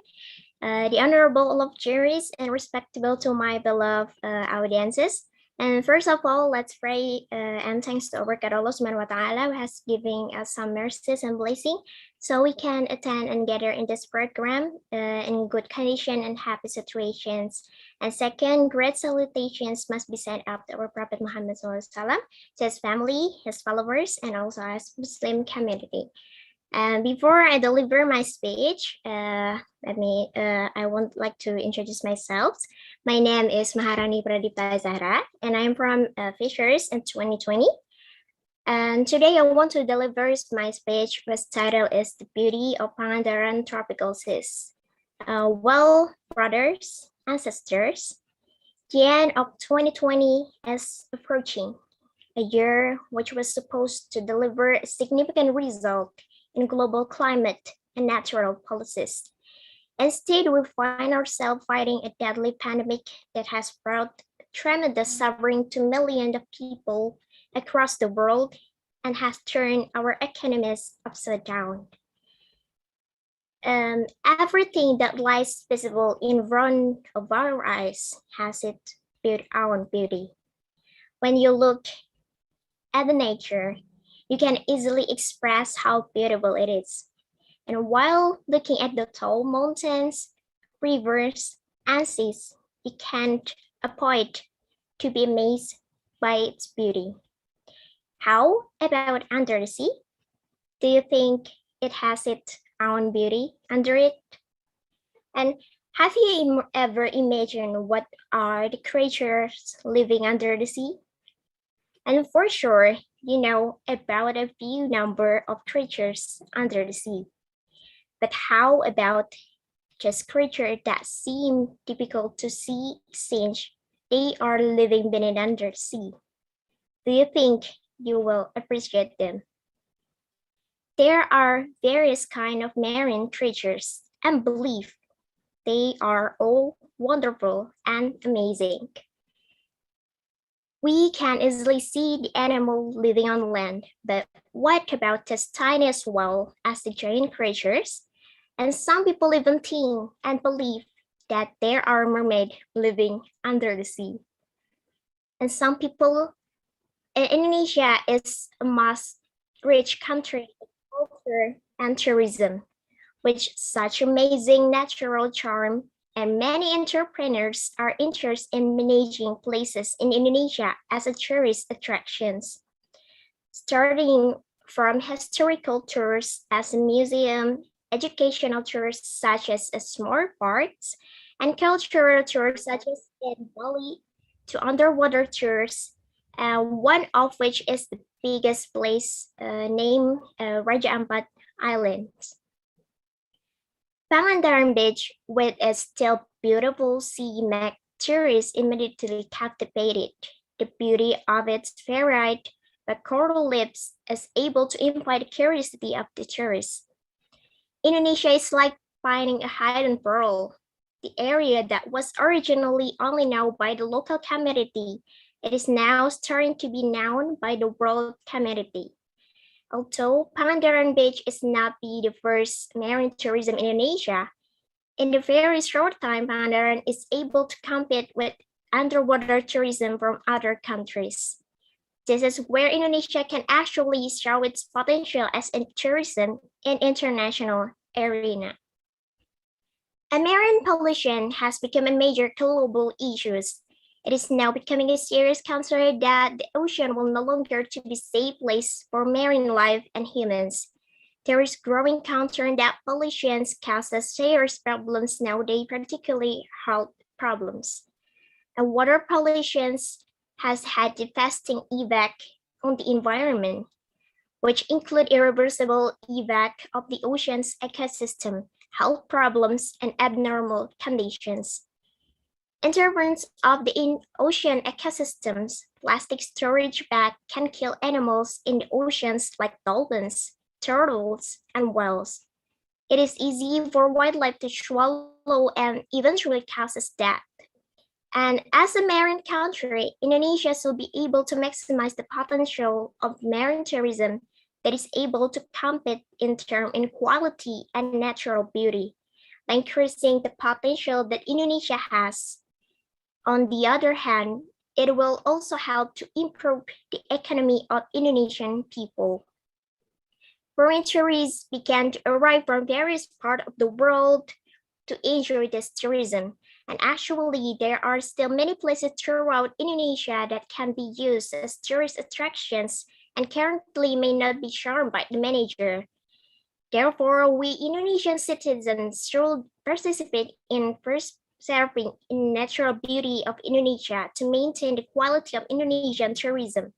The honorable of juries and respectable to my beloved audiences. And first of all, let's pray and thanks to our God Allah Subhanahu wa Ta'ala who has given us some mercies and blessing so we can attend and gather in this program in good condition and happy situations. And second, great salutations must be sent up to our Prophet Muhammad SAW, to his family, his followers, and also his Muslim community. And before I deliver my speech, I would like to introduce myself. My name is Maharani Pradipta Zahra, and I'm from Fishers in 2020. And today I want to deliver my speech, whose title is The Beauty of Pangandaran Tropical Seas. Well, brothers and sisters, the end of 2020 is approaching, a year which was supposed to deliver a significant result in global climate and natural policies. Instead, we find ourselves fighting a deadly pandemic that has brought tremendous suffering to millions of people across the world and has turned our economies upside down. Everything that lies visible in front of our eyes has its own beauty. When you look at the nature, you can easily express how beautiful it is. And while looking at the tall mountains, rivers, and seas, you can't avoid to be amazed by its beauty. How about under the sea? Do you think it has its own beauty under it? And have you ever imagined what are the creatures living under the sea? And for sure, you know about a few number of creatures under the sea. But how about just creatures that seem difficult to see since they are living beneath under the sea? Do you think you will appreciate them? There are various kinds of marine creatures and believe they are all wonderful and amazing. We can easily see the animal living on land, but what about as tiny as well as the giant creatures? And some people even think and believe that there are mermaids living under the sea. And some people, Indonesia is a most rich country in culture and tourism, with such amazing natural charm, and many entrepreneurs are interested in managing places in Indonesia as a tourist attractions. Starting from historical tours as a museum, educational tours such as small parks, and cultural tours such as in Bali, to underwater tours, one of which is the biggest place named Raja Ampat Islands. Pangandaran Beach, with its still beautiful sea, make tourists immediately captivated. The beauty of its varied but coral reefs is able to invite the curiosity of the tourists. Indonesia is like finding a hidden pearl. The area that was originally only known by the local community, it is now starting to be known by the world community. Although Pangandaran Beach is not the first marine tourism in Indonesia, in the very short time, Pangandaran is able to compete with underwater tourism from other countries. This is where Indonesia can actually show its potential as a tourism in international arena. And marine pollution has become a major global issue. It is now becoming a serious concern that the ocean will no longer to be a safe place for marine life and humans. There is growing concern that pollution causes serious problems nowadays, particularly health problems. And water pollution has had devastating effect on the environment, which include irreversible effect of the ocean's ecosystem, health problems, and abnormal conditions. Interference of the ocean ecosystems, plastic storage bags can kill animals in the oceans like dolphins, turtles, and whales. It is easy for wildlife to swallow and eventually causes death. And as a marine country, Indonesia should be able to maximize the potential of marine tourism that is able to compete in terms in quality and natural beauty, by increasing the potential that Indonesia has. On the other hand, it will also help to improve the economy of Indonesian people. Foreign tourists began to arrive from various parts of the world to enjoy this tourism. And actually, there are still many places throughout Indonesia that can be used as tourist attractions and currently may not be shown by the manager. Therefore, we Indonesian citizens should participate in preserving the natural beauty of Indonesia to maintain the quality of Indonesian tourism.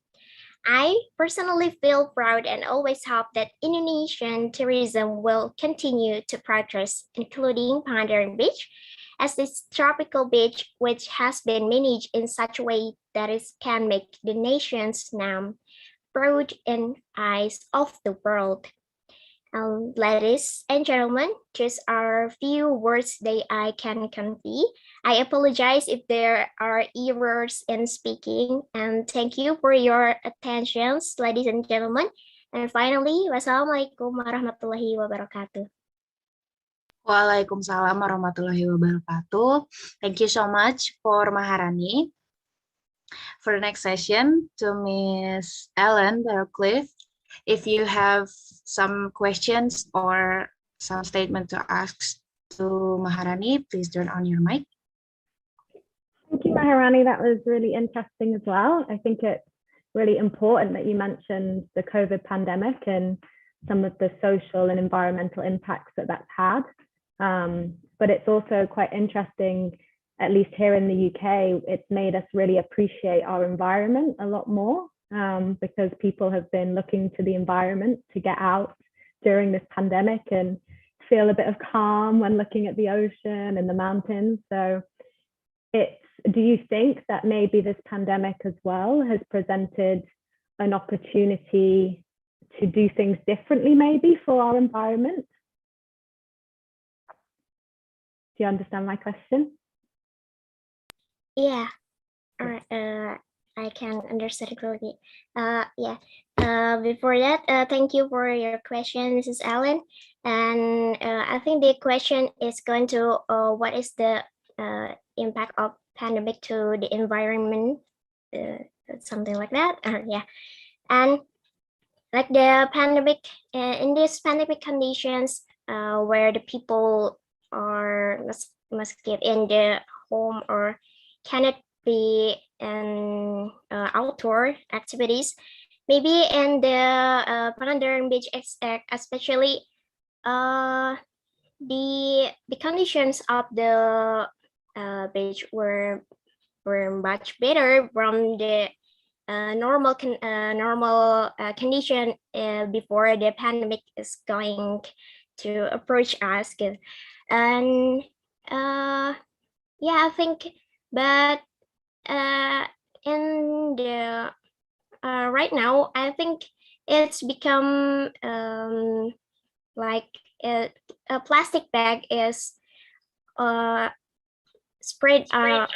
I personally feel proud and always hope that Indonesian tourism will continue to progress, including Pangandaran Beach, as this tropical beach which has been managed in such a way that it can make the nation's name proud in eyes of the world. Ladies and gentlemen, just are few words that I can convey. I apologize if there are errors in speaking, and thank you for your attention, ladies and gentlemen. And finally, wassalamualaikum warahmatullahi wabarakatuh. Waalaikumsalam warahmatullahi wabarakatuh. Thank you so much for Maharani. For the next session, to Miss Ellen Barcliffe, if you have some questions or some statement to ask to Maharani, please turn on your mic. Thank you, Maharani. That was really interesting as well. I think it's really important that you mentioned the COVID pandemic and some of the social and environmental impacts that that's had. But it's also quite interesting, at least here in the UK, it's made us really appreciate our environment a lot more. Because people have been looking to the environment to get out during this pandemic and feel a bit of calm when looking at the ocean and the mountains. So do you think that maybe this pandemic as well has presented an opportunity to do things differently maybe for our environment? Do you understand my question? Yeah. I can understand it clearly. Before that, thank you for your question, Mrs. Allen. And I think the question is going to what is the impact of pandemic to the environment, something like that. And like the pandemic, in these pandemic conditions, where the people are must keep in the home or cannot be in outdoor activities, maybe in the Pangandaran Beach, especially the conditions of the beach were much better from the normal condition before the pandemic is going to approach us. And yeah, I think, but in the right now, I think it's become like a plastic bag is spread over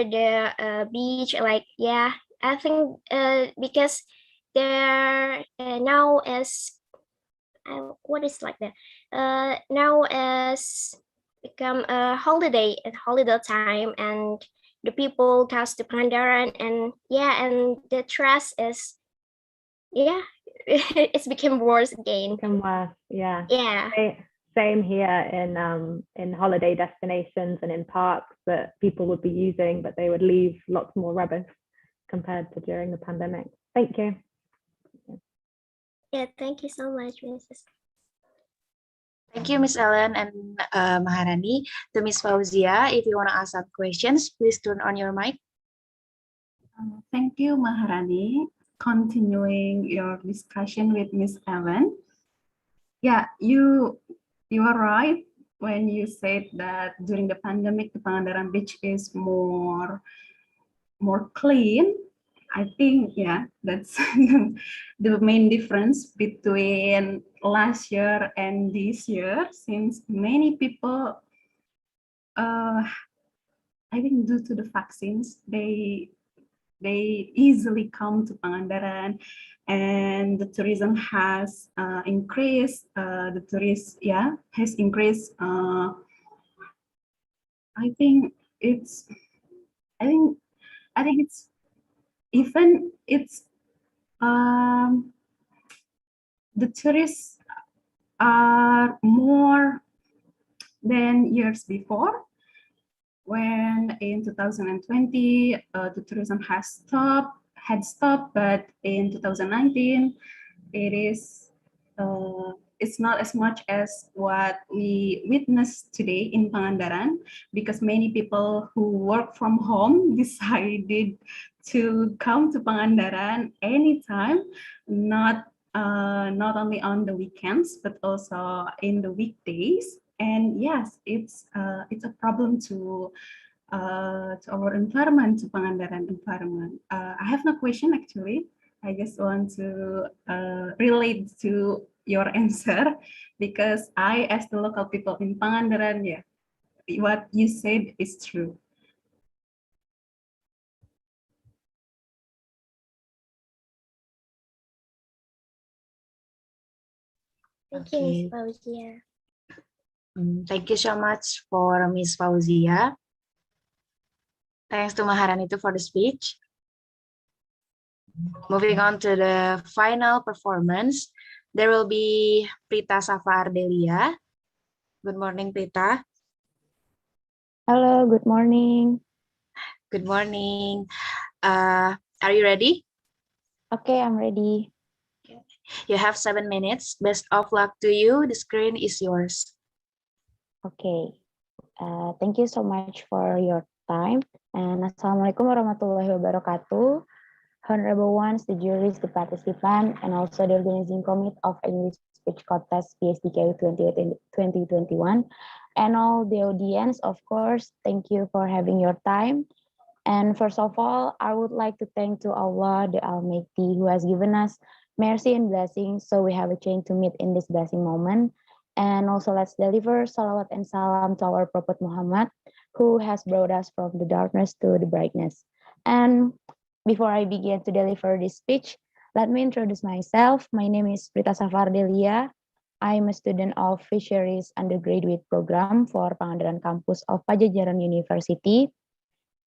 the beach. Like, yeah, I think because there now is what is like that now as become a holiday at holiday time, and the people comes to Pangandaran, and yeah, and the trash is, yeah, it's become worse again. Become worse, yeah. Yeah. Same here in holiday destinations and in parks that people would be using, but they would leave lots more rubbish compared to during the pandemic. Thank you. Yeah, thank you so much, Mrs. Thank you, Miss Ellen and Maharani. To Miss Fauzia, if you want to ask some questions, please turn on your mic. Thank you, Maharani. Continuing your discussion with Miss Ellen. Yeah, you are right when you said that during the pandemic, the Pangandaran beach is more clean. I think, yeah, that's the main difference between last year and this year, since many people, I think due to the vaccines, they easily come to Pangandaran, and the tourism has increased. The tourists, yeah, has increased. I think it's even the tourists are more than years before, when in 2020 the tourism had stopped, but in 2019 it is it's not as much as what we witnessed today in Pangandaran, because many people who work from home decided to come to Pangandaran anytime, not only on the weekends but also in the weekdays. And yes, it's a problem to our environment, to Pangandaran environment. I have no question actually. I just want to relate to your answer, because I, as the local people in Pangandaran, yeah, what you said is true. Thank you, Miss Fauzia. Thank you so much for Miss Fauzia. Thanks to Maharani too for the speech. Moving on to the final performance, there will be Prita Safa Ardelia. Good morning, Prita. Hello, good morning. Good morning. Are you ready? Okay, I'm ready. You have 7 minutes. Best of luck to you. The screen is yours. Okay. Thank you so much for your time. And Assalamualaikum warahmatullahi wabarakatuh. Honorable ones, the juries, the participants, and also the organizing committee of English Speech Contest PSDKU 2021, and all the audience, of course, thank you for having your time. And first of all, I would like to thank to Allah, the Almighty, who has given us mercy and blessings, so we have a chance to meet in this blessing moment. And also let's deliver salawat and salam to our Prophet Muhammad, who has brought us from the darkness to the brightness. And before I begin to deliver this speech, let me introduce myself. My name is Prita Safa Ardelia. I'm a student of Fisheries Undergraduate Program for Pangandaran Campus of Pajajaran University.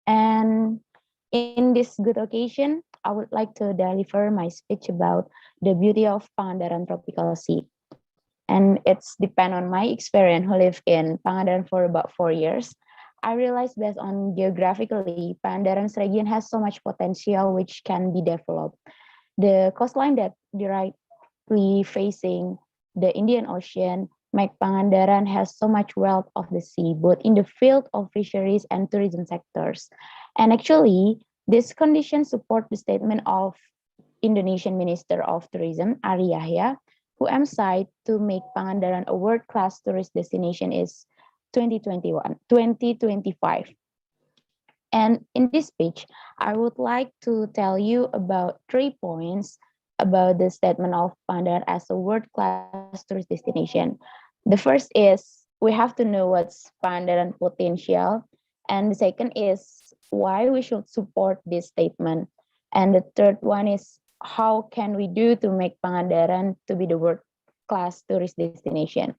And in this good occasion, I would like to deliver my speech about the beauty of Pangandaran Tropical Sea. And it's depend on my experience who live in Pangandaran for about 4 years. I realized based on geographically, Pangandaran's region has so much potential which can be developed. The coastline that directly facing the Indian Ocean make Pangandaran has so much wealth of the sea, both in the field of fisheries and tourism sectors. And actually, This condition support the statement of Indonesian Minister of Tourism, Ari Yahya, who emphasized to make Pangandaran a world-class tourist destination is 2025. And in this speech, I would like to tell you about 3 points about the statement of Pangandaran as a world-class tourist destination. The first is we have to know what's Pangandaran potential. And the second is why we should support this statement. And the third one is how can we do to make Pangandaran to be the world-class tourist destination.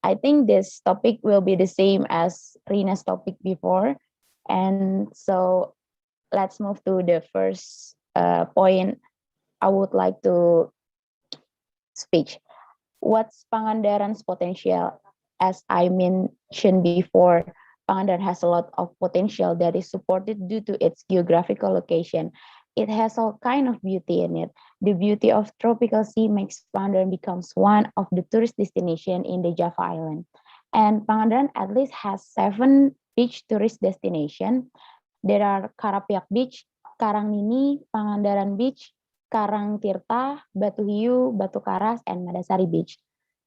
I think this topic will be the same as Rina's topic before. And so let's move to the first point I would like to speak. What's Pangandaran's potential? As I mentioned before, Pangandaran has a lot of potential that is supported due to its geographical location. It has all kind of beauty in it. The beauty of tropical sea makes Pangandaran becomes one of the tourist destination in the Java Island. And Pangandaran at least has 7 beach tourist destination. There are Karapiak Beach, Karangnini, Pangandaran Beach, Karangtirta, Batu Hiu, Batu Karas, and Madasari Beach,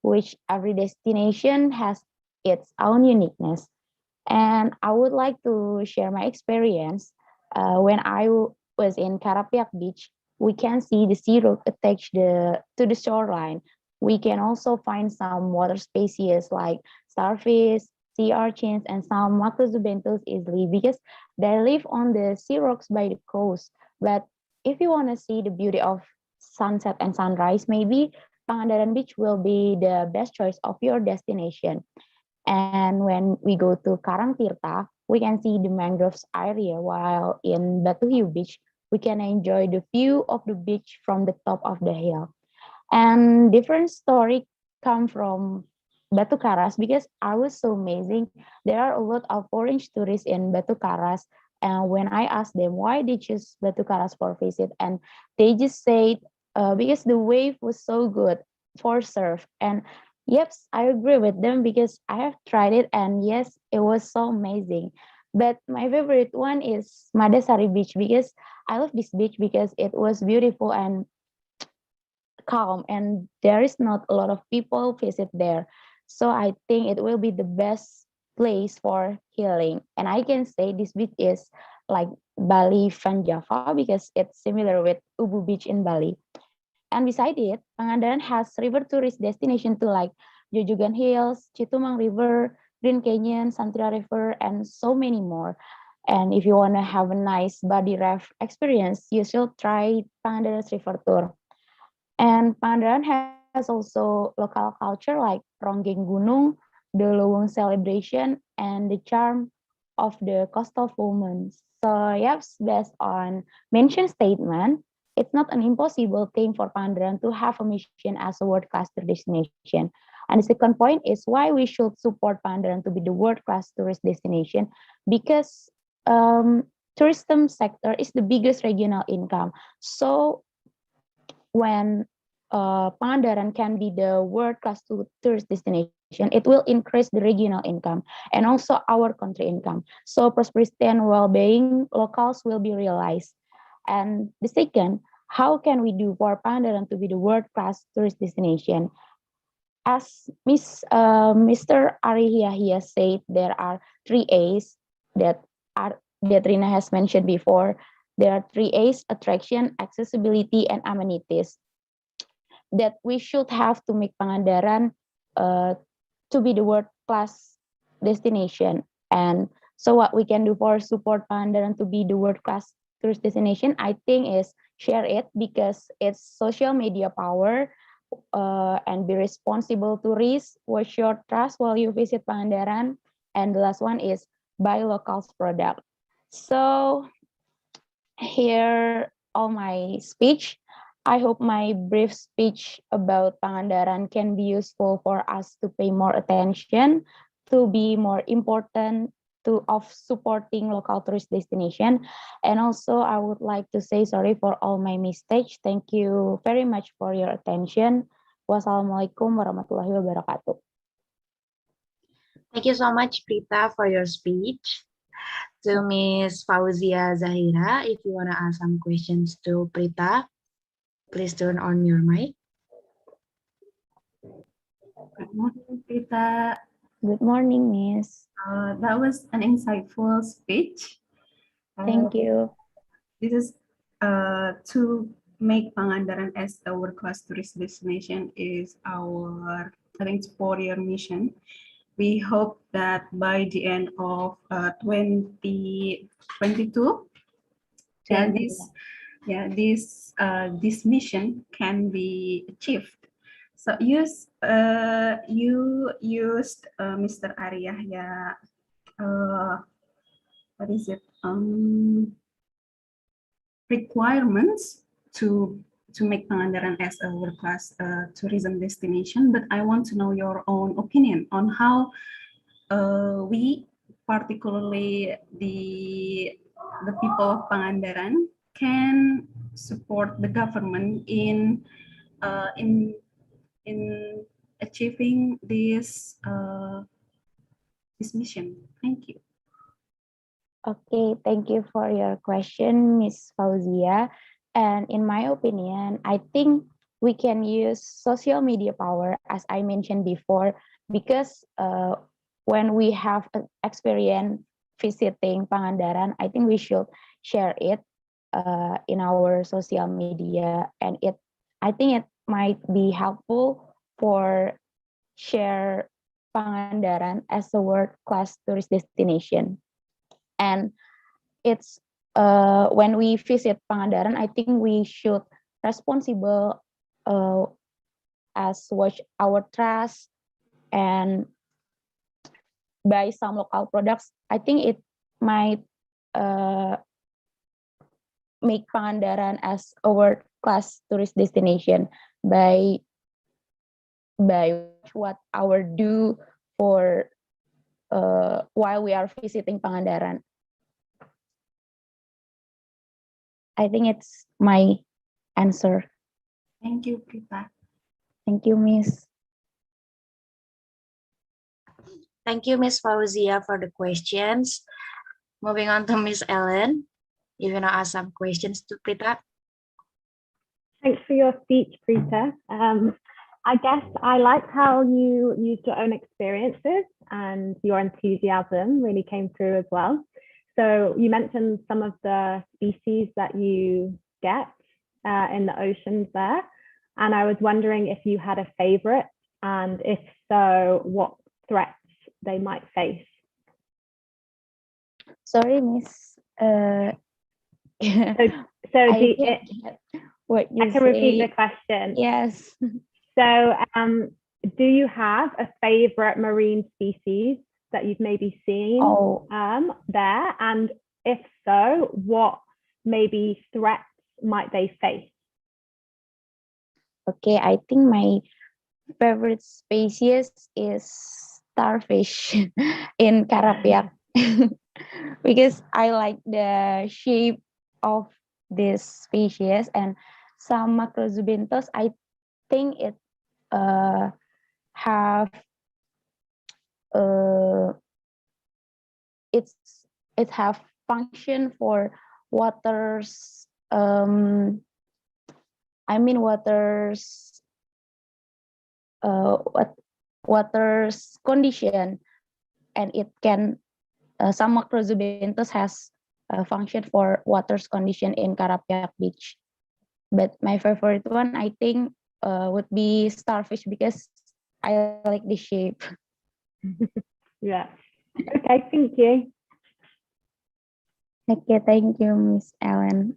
which every destination has its own uniqueness. And I would like to share my experience. When I was in Karapiak Beach, we can see the sea rock attached to the shoreline. We can also find some water species like starfish, sea urchins, and some macrozobenthos easily because they live on the sea rocks by the coast. But if you want to see the beauty of sunset and sunrise, maybe Pangandaran Beach will be the best choice of your destination. And when we go to Karangtirta, we can see the mangroves area, while in Batu Hiu Beach, we can enjoy the view of the beach from the top of the hill. And different story come from Batu Karas because I was so amazing. There are a lot of foreign tourists in Batu Karas. And when I asked them why they choose Batu Karas for visit, and they just said because the wave was so good for surf. And yes, I agree with them because I have tried it, and yes, it was so amazing. But my favorite one is Madasari Beach because I love this beach because it was beautiful and calm, and there is not a lot of people visit there. So I think it will be the best place for healing. And I can say this beach is like Bali Van Java because it's similar with Ubud Beach in Bali. And beside it, Pangandaran has river tourist destination too, like Jojogan Hills, Chitumang River, Green Canyon, Santira River, and so many more. And if you want to have a nice body raft experience, you should try Pangandaran's river tour. And Pangandaran has also local culture like Ronggeng Gunung, the Lowong celebration, and the charm of the coastal women. So yes, based on mentioned statement, it's not an impossible thing for Pangandaran to have a mission as a world-class destination. And the second point is why we should support Pangandaran to be the world-class tourist destination, because tourism sector is the biggest regional income. So when Pangandaran can be the world-class tourist destination, it will increase the regional income and also our country income. So prosperity and well-being locals will be realized. And the second, how can we do for Pangandaran to be the world-class tourist destination? As Mr. Ari Yahya said, there are 3 A's that Rina has mentioned before. There are 3 A's: attraction, accessibility, and amenities, that we should have to make Pangandaran to be the world-class destination. And so what we can do for support Pangandaran to be the world-class tourist destination, I think, is share it because it's social media power, and be responsible tourist, watch your trust while you visit Pangandaran. And the last one is buy local product. So here all my speech. I hope my brief speech about Pangandaran can be useful for us to pay more attention, to be more important of supporting local tourist destination. And also I would like to say sorry for all my mistakes. Thank you very much for your attention. Wassalamualaikum warahmatullahi wabarakatuh. Thank you so much, Prita, for your speech. to Miss Fauzia Zahira. If you want to ask some questions to Prita, please turn on your mic. Good morning, Prita. Good morning, Miss. That was an insightful speech. Thank you. This is to make Pangandaran as a world-class tourist destination is our, I think, it's 4-year mission. We hope that by the end of 2022, this mission can be achieved. So you used Mr. Arya, what is it? Requirements to make Pangandaran as a world-class tourism destination, but I want to know your own opinion on how we, particularly the people of Pangandaran, can support the government in achieving this mission. Thank you. Okay, thank you for your question, Miss Fauzia. And in my opinion, I think we can use social media power, as I mentioned before, because when we have an experience visiting Pangandaran, I think we should share it in our social media, and I think it might be helpful for share Pangandaran as a world-class tourist destination. And it's when we visit Pangandaran, I think we should responsible as watch our trust and buy some local products. I think it might make Pangandaran as a world-class tourist destination by what our do for while we are visiting Pangandaran. I think it's my answer. Thank you, Prita. Thank you, Miss. Thank you, Miss Fauzia, for the questions. Moving on to Miss Ellen. You're gonna ask some questions to Prita. Thanks for your speech, Prita. I guess I liked how you used your own experiences and your enthusiasm really came through as well. So you mentioned some of the species that you get in the oceans there. And I was wondering if you had a favorite, and if so, what threats they might face. Sorry, Miss. What you I can repeat the question. Yes. So do you have a favorite marine species that you've maybe seen there? And if so, what maybe threats might they face? Okay, I think my favorite species is starfish in Karapiak because I like the shape of this species, and some macrozubinthus, I think it have it have function for waters. I mean waters. Waters condition, and it can some macrozubinthus has a function for waters condition in Karapiak Beach. But my favorite one, I think, would be starfish because I like the shape. Yeah. Okay, thank you. Okay, thank you, Miss Ellen.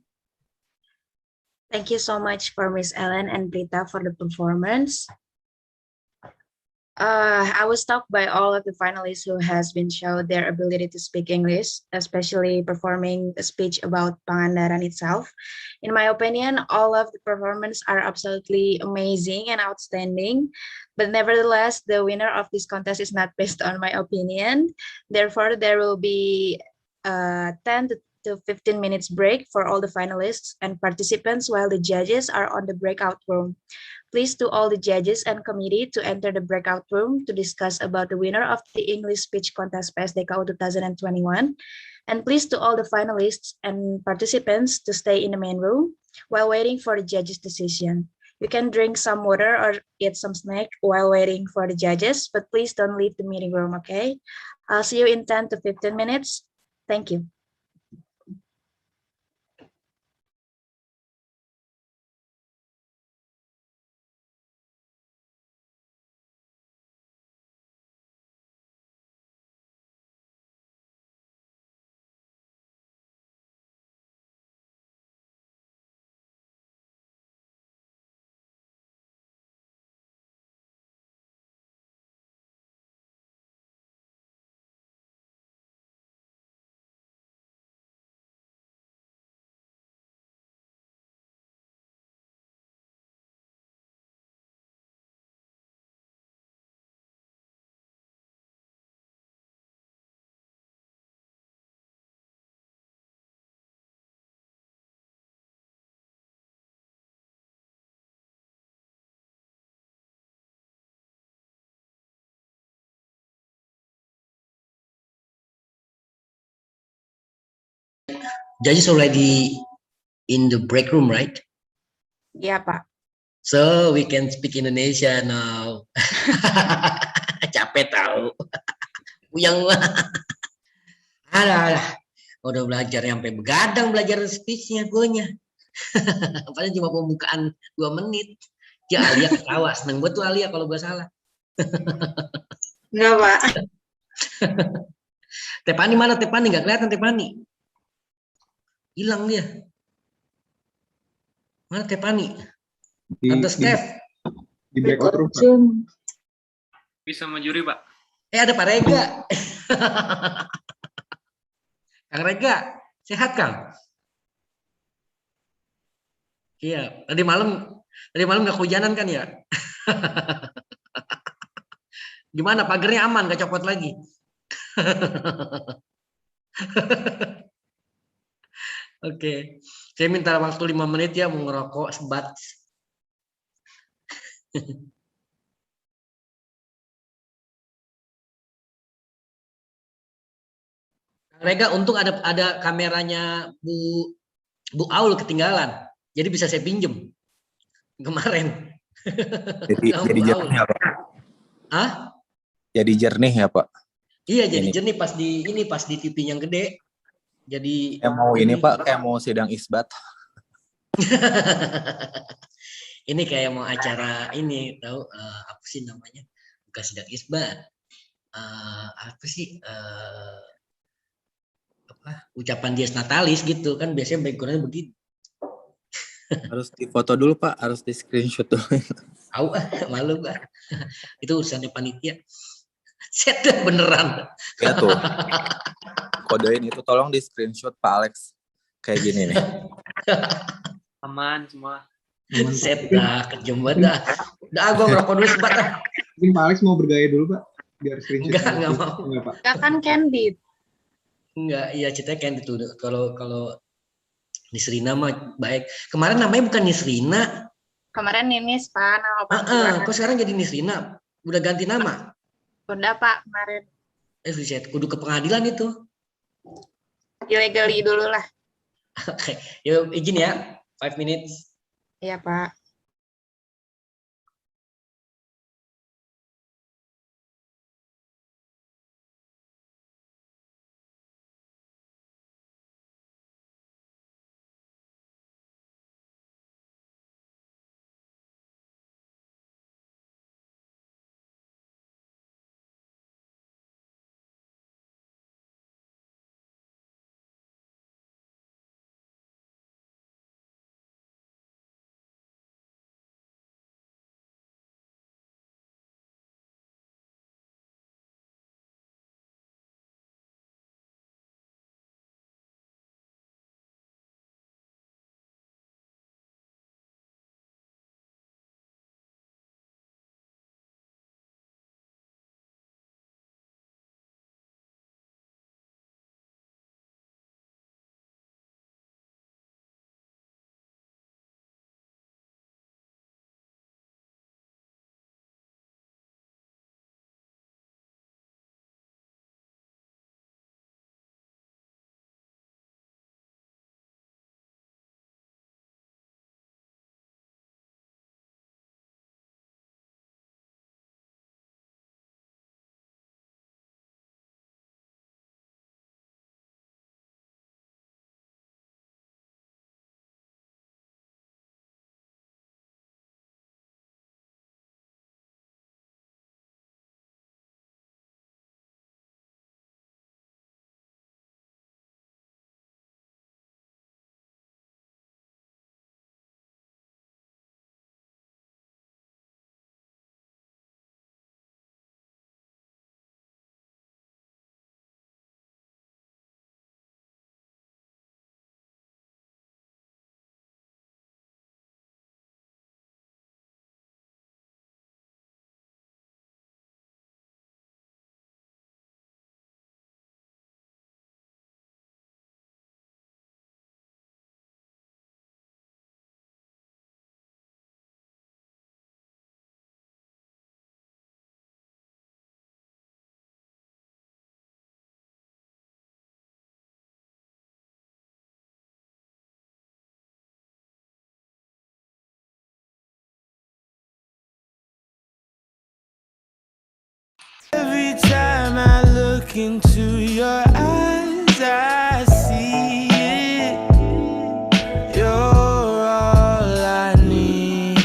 Thank you so much for Miss Ellen and Prita for the performance. I was struck by all of the finalists who has been showed their ability to speak English, especially performing a speech about Pangandaran itself. In my opinion, all of the performances are absolutely amazing and outstanding. But nevertheless, the winner of this contest is not based on my opinion. Therefore, there will be 10 to 15 minutes break for all the finalists and participants while the judges are on the breakout room. Please to all the judges and committee to enter the breakout room to discuss about the winner of the English speech contest PSDKU 2021. And please to all the finalists and participants to stay in the main room while waiting for the judges' decision. You can drink some water or eat some snack while waiting for the judges, but please don't leave the meeting room, okay? I'll see you in 10 to 15 minutes. Thank you. Judges already in the break room, right? Ya, Pak. So we can speak Indonesia now. Capek tahu. Yang alah, udah belajar sampai begadang belajar speechnya guanya. Padahal cuma pembukaan 2 menit. Ya Alia ketawa, seneng banget tuh Alia kalau gue salah. Enggak, Pak. Tepani mana Tepani? Nggak kelihatan Tepani. Hilang dia. Mana Tepani? Tante Steph. Di breakout room, Pak. Bisa majuri, Pak. Ada Pak Rega. Kang Rega, sehat Kang? Iya, tadi malam nggak kehujanan kan ya? Gimana pagernya aman, nggak copot lagi? Oke, saya minta waktu 5 menit ya mau ngerokok sebat. Kang Rega, untung ada kameranya Bu Aul ketinggalan, jadi bisa saya pinjem kemarin. Jadi jernih ya Pak? Hah? Jadi jernih ya Pak? Iya, jadi jernih pas di TV yang gede. Jadi kayak mau ini Pak, kayak mau sidang isbat. Ini kayak mau acara ini, tahu apa sih namanya? Bukan sidang isbat. Apa sih? Ucapan Dies Natalis gitu kan, biasanya backgroundnya begini. Harus difoto dulu Pak, harus di screenshot dulu. Malu Pak. Itu urusannya panitia. Set beneran. Ya tuh. Kodein itu tolong di screenshot Pak Alex. Kayak gini nih. Aman semua. Set dah, kejem banget dah. Udah gue ngerokok dulu sebat dah. Mungkin Pak Alex mau bergaya dulu Pak, biar screenshot. Enggak mau. Enggak Pak. Enggak kan Candid. Enggak, iya ceritanya Candid tuh. Kalau Nisrina mah baik. Kemarin namanya bukan Nisrina. Kemarin Ninis, Pak, nama panggilan. Kok sekarang jadi Nisrina? Udah ganti nama? Udah, Pak, kemarin. Buset, kudu ke pengadilan itu. Ilegali dulu lah. Oke, yuk izin ya. 5 minutes. Iya, Pak. look into your eyes, I see it. You're all I need.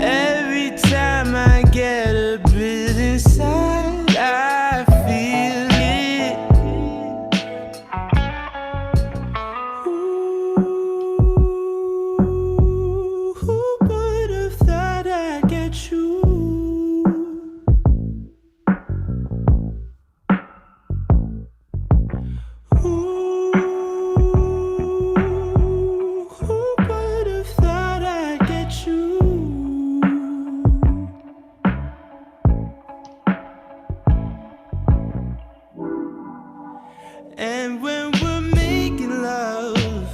Every time I get a bit inside, I feel it. Ooh, who would have thought I'd get you? Who would have thought I'd get you? And when we're making love,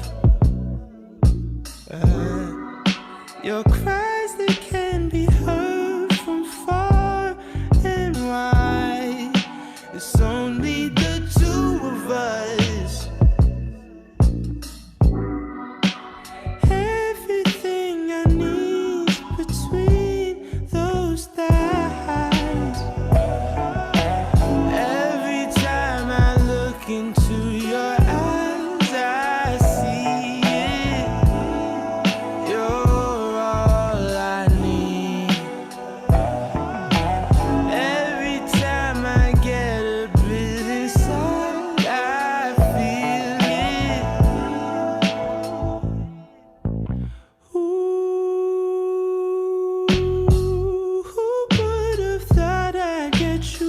your cries, they can be heard from far and wide. It's only the two of us. Everything I need between those thighs. Every time I look into your eyes, I see it. You're all I need. Every time I get a bit inside, I feel it. Ooh, who would have thought I'd get you?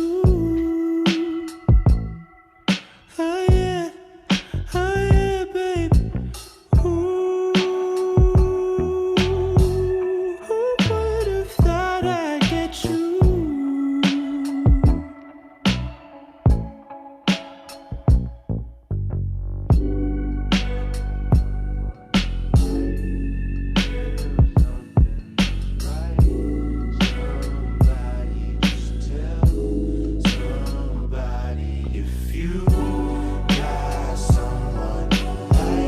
Oh yeah, babe. Ooh, who would have thought I'd get you? Somebody, if you got someone,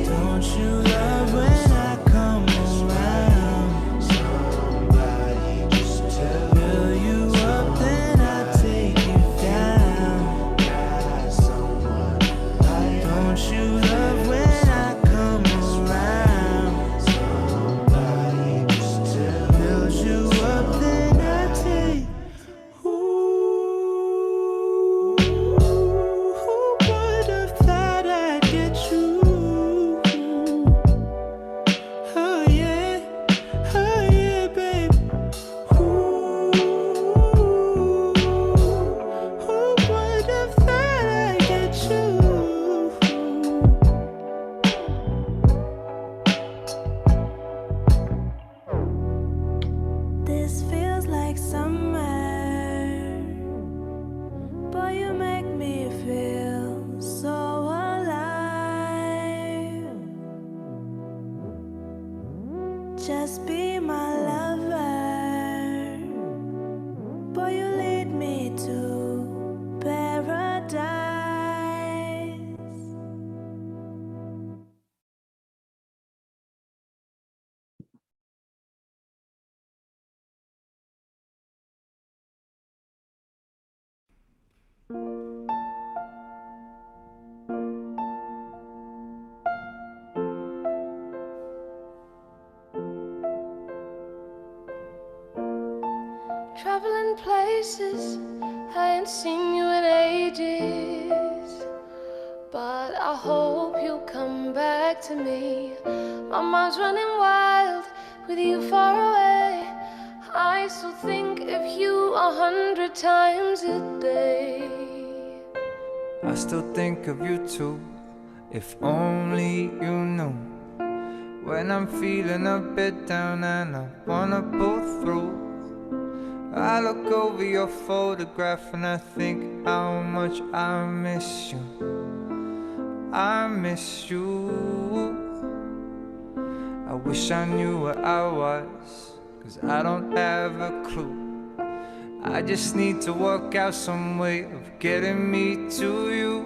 don't you love when I come around? Somebody, just fill you up, then I take you down. Got someone, don't you love when I come around? Somebody, just build you up, then I take. Ooh, who would have thought I'd get you? Oh yeah, babe. Ooh, who would have thought I'd get you? This feels like summer, boy, you make me feel so alive. Just be my lover, boy, you lead me to paradise. Traveling places, I ain't seen you in ages, but I hope you'll come back to me. My mind's running wild with you far away. I still think of you 100 times a day. I still think of you too, if only you knew. When I'm feeling a bit down and I wanna pull through, I look over your photograph and I think how much I miss you. I miss you. I wish I knew where I was, 'cause I don't have a clue. I just need to work out some way of getting me to you,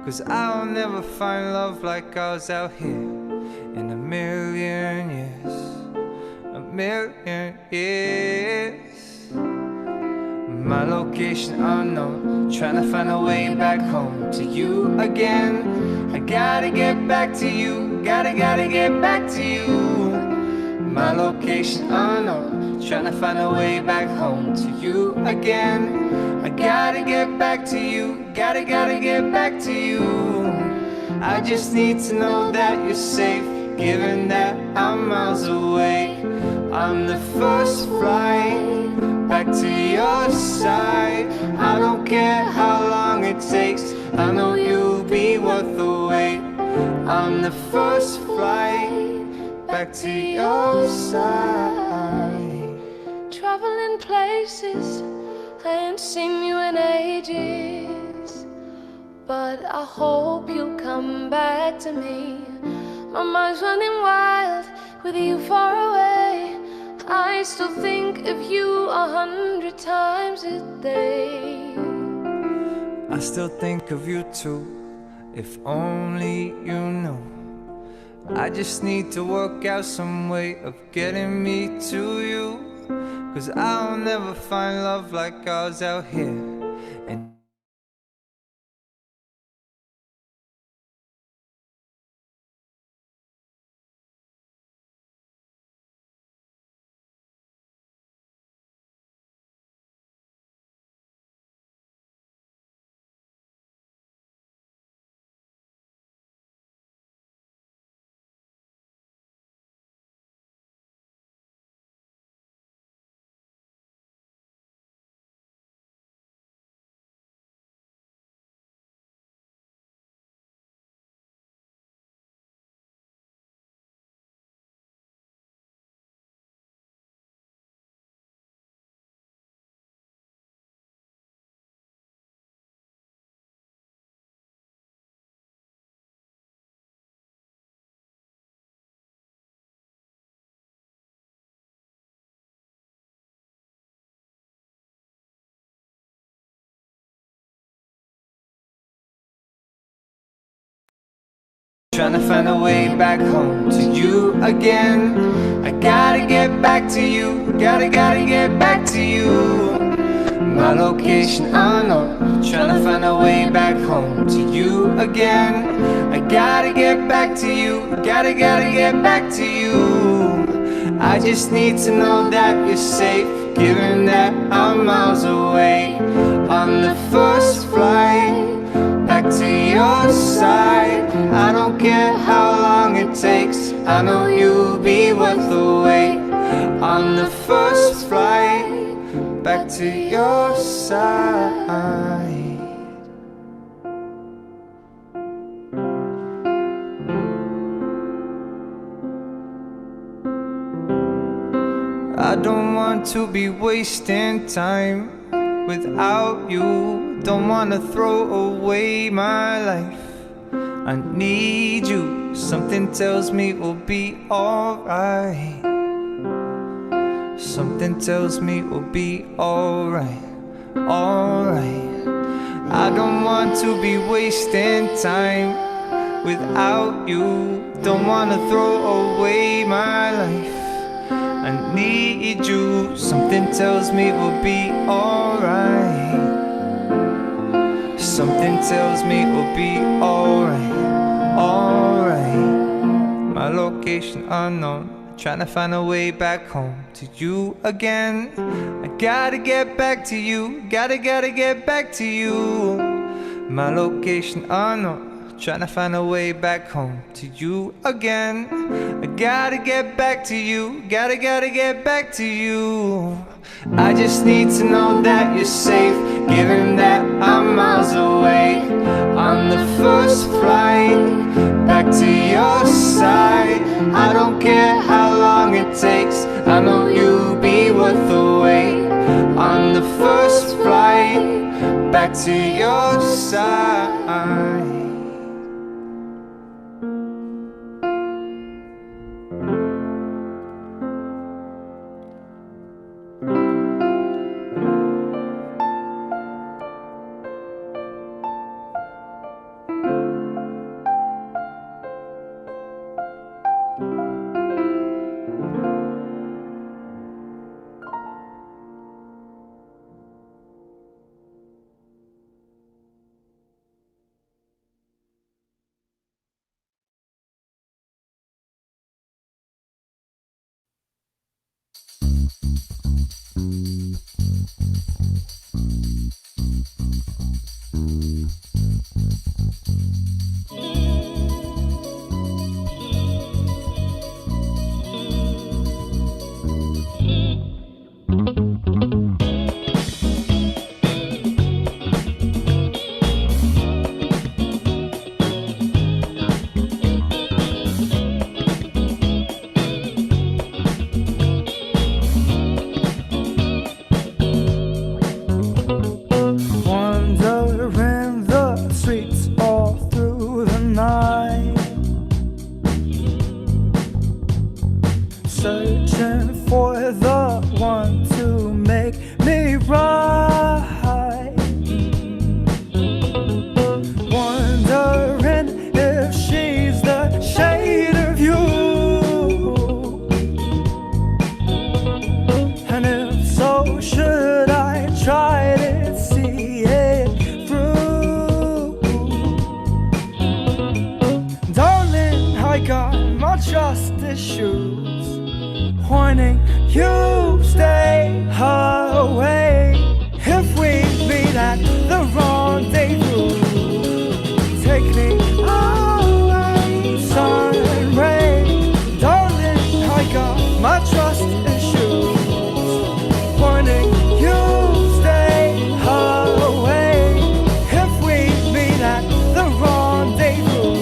'cause I'll never find love like ours out here in a million years. A million years. My location unknown, trying to find a way back home to you again. I gotta get back to you, gotta get back to you. My location unknown, trying to find a way back home to you again. I gotta get back to you, gotta get back to you. I just need to know that you're safe, given that I'm miles away. On the first flight back to your side, I don't care how long it takes, I know you'll be worth the wait. On the first flight back to your side. Traveling places I ain't seen you in ages, but I hope you'll come back to me. My mind's running wild with you far away. I still think of you 100 times a day. I still think of you too, if only you knew. I just need to work out some way of getting me to you, 'cause I'll never find love like ours out here. And trying to find a way back home to you again. I gotta get back to you, gotta get back to you. My location unknown, trying to find a way back home to you again. I gotta get back to you, gotta get back to you. I just need to know that you're safe, given that I'm miles away. On the first flight back to your side, I don't care how long it takes, I know you'll be worth the wait. On the first flight back to your side. I don't want to be wasting time without you. Don't wanna throw away my life. I need you. Something tells me we'll be alright. Something tells me we'll be alright, alright. I don't want to be wasting time without you. Don't wanna throw away my life. I need you. Something tells me we'll be alright. Something tells me we'll be alright, alright. My location unknown, trying to find a way back home to you again. I gotta get back to you, gotta get back to you. My location unknown, trying to find a way back home to you again. I gotta get back to you, gotta get back to you. I just need to know that you're safe, given that I'm miles away. On the first flight back to your side, I don't care how long it takes, I know you'll be worth the wait. On the first flight back to your side. Wandering the streets all through the night, searching for the one to make me right. Wondering if she's the shade of you, and if so, should I try to see it through? Darling, I got my trust issues, warning you stay away. If we meet at the rendezvous, take me away, sun ray. Darling, I got my trust issues, warning you stay away. If we meet at the rendezvous,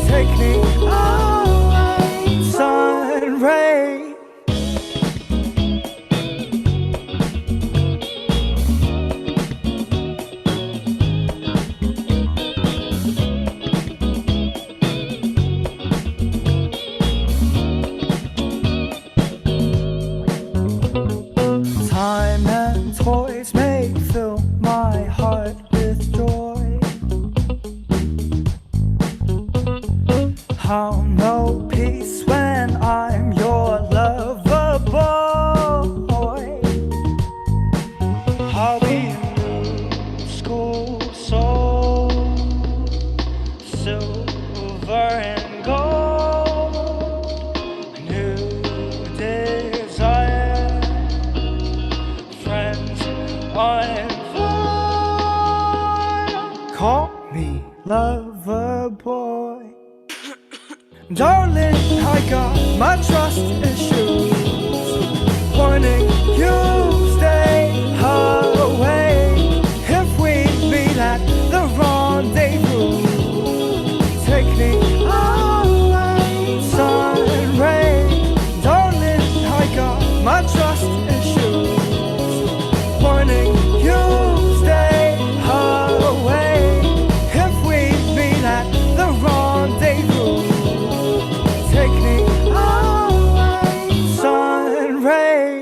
take me away, sun ray. Time and toys may fill my heart with joy. I'll know peace when I'm your lover boy. I'll be a new school soul, silver and gold, a new desire, friends uninvited. Call me lover boy. Darling, I got my trust issues, warning you stay away. If we meet at the rendezvous, take me away, sun ray. Darling, I got my trust issues, warning you stay away. If we meet at the rendezvous, take me away, sun ray.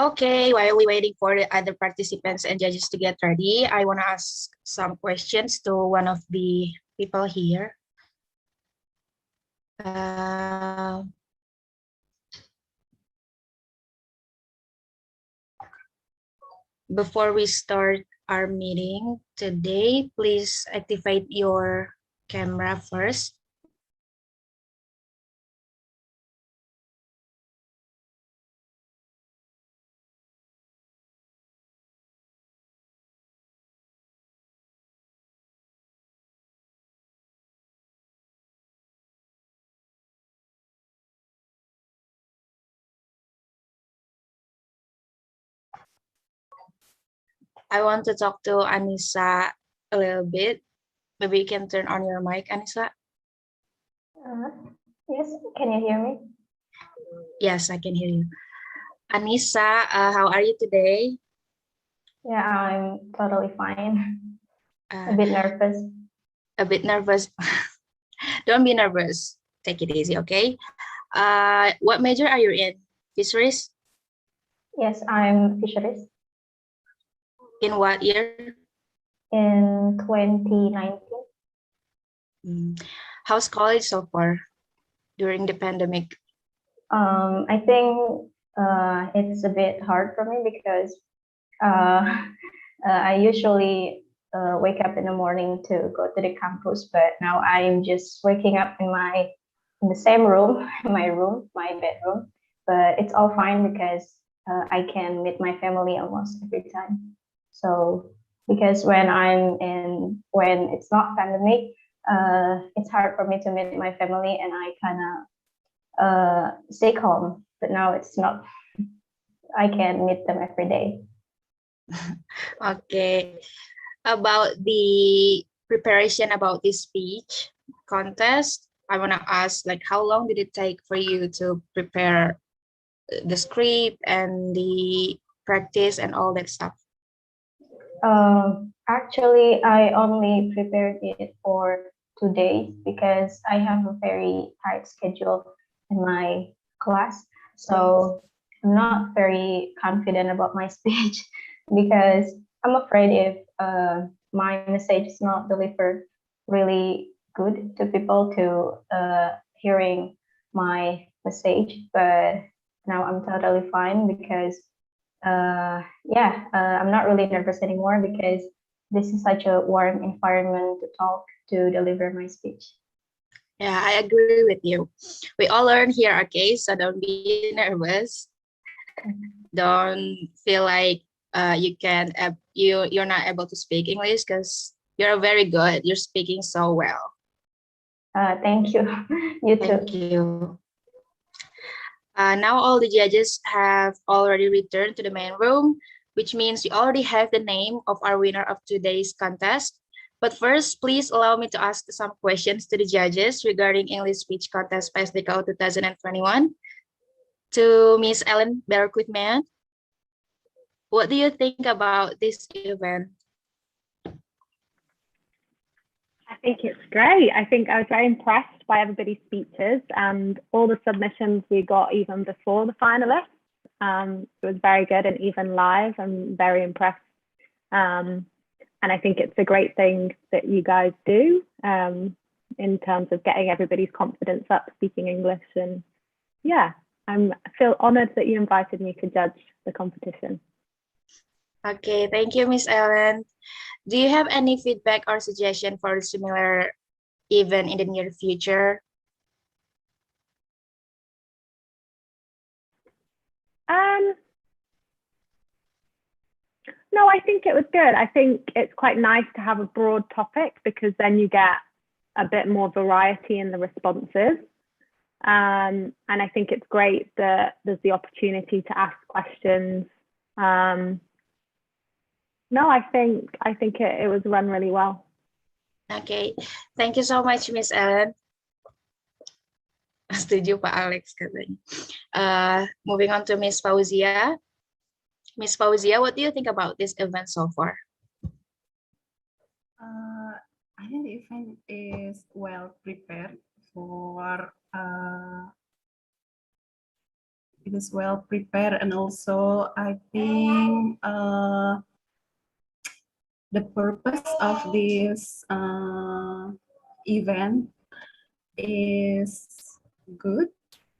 Okay, while we waiting for the other participants and judges to get ready, I want to ask some questions to one of the people here. Before we start our meeting today, please activate your camera first. I want to talk to Anissa a little bit. Maybe you can turn on your mic, Anissa. Yes, can you hear me? Yes, I can hear you. Anissa, how are you today? Yeah, I'm totally fine. A Uh, bit nervous. a bit nervous. Don't be nervous. Take it easy, okay? What major are you in? Fisheries? Yes, I'm fisheries In what year? in 2019. How's college so far during the pandemic? I think it's a bit hard for me because uh, I usually wake up in the morning to go to the campus, but now I'm just waking up in the same room, my bedroom. But it's all fine because I can meet my family almost every time. So because when it's not pandemic, it's hard for me to meet my family, and I kind of stay calm. But now it's not. I can meet them every day. Okay. About the preparation about this speech contest, I want to ask, like, how long did it take for you to prepare the script and the practice and all that stuff? Actually, I only prepared it for 2 days because I have a very tight schedule in my class. So I'm not very confident about my speech because I'm afraid if my message is not delivered really good to people to hearing my message. But now I'm totally fine because I'm not really nervous anymore because this is such a warm environment to talk, to deliver my speech. Yeah, I agree with you. We all learn here, okay? So don't be nervous. Don't feel like you're not able to speak English because you're very good. You're speaking so well. Thank you. You too. Thank you. Now all the judges have already returned to the main room, which means we already have the name of our winner of today's contest. But first, please allow me to ask some questions to the judges regarding English Speech Contest PSDKU 2021. To Miss Ellen Berquitman, what do you think about this event? I think it's great. I think I was very impressed by everybody's speeches and all the submissions we got even before the finalists. It was very good, and even live, I'm very impressed. And I think it's a great thing that you guys do in terms of getting everybody's confidence up speaking English. And yeah, I feel honored that you invited me to judge the competition. Okay, thank you, Miss Ellen. Do you have any feedback or suggestion for a similar event in the near future? No, I think it was good. I think it's quite nice to have a broad topic because then you get a bit more variety in the responses. And I think it's great that there's the opportunity to ask questions. No, I think it was run really well. Okay, thank you so much, Miss Ellen. Setuju Pak Alex katanya. Moving on to Miss Fauzia. Miss Fauzia, what do you think about this event so far? I think the event is well prepared for it is well prepared, and also I think the purpose of this event is good,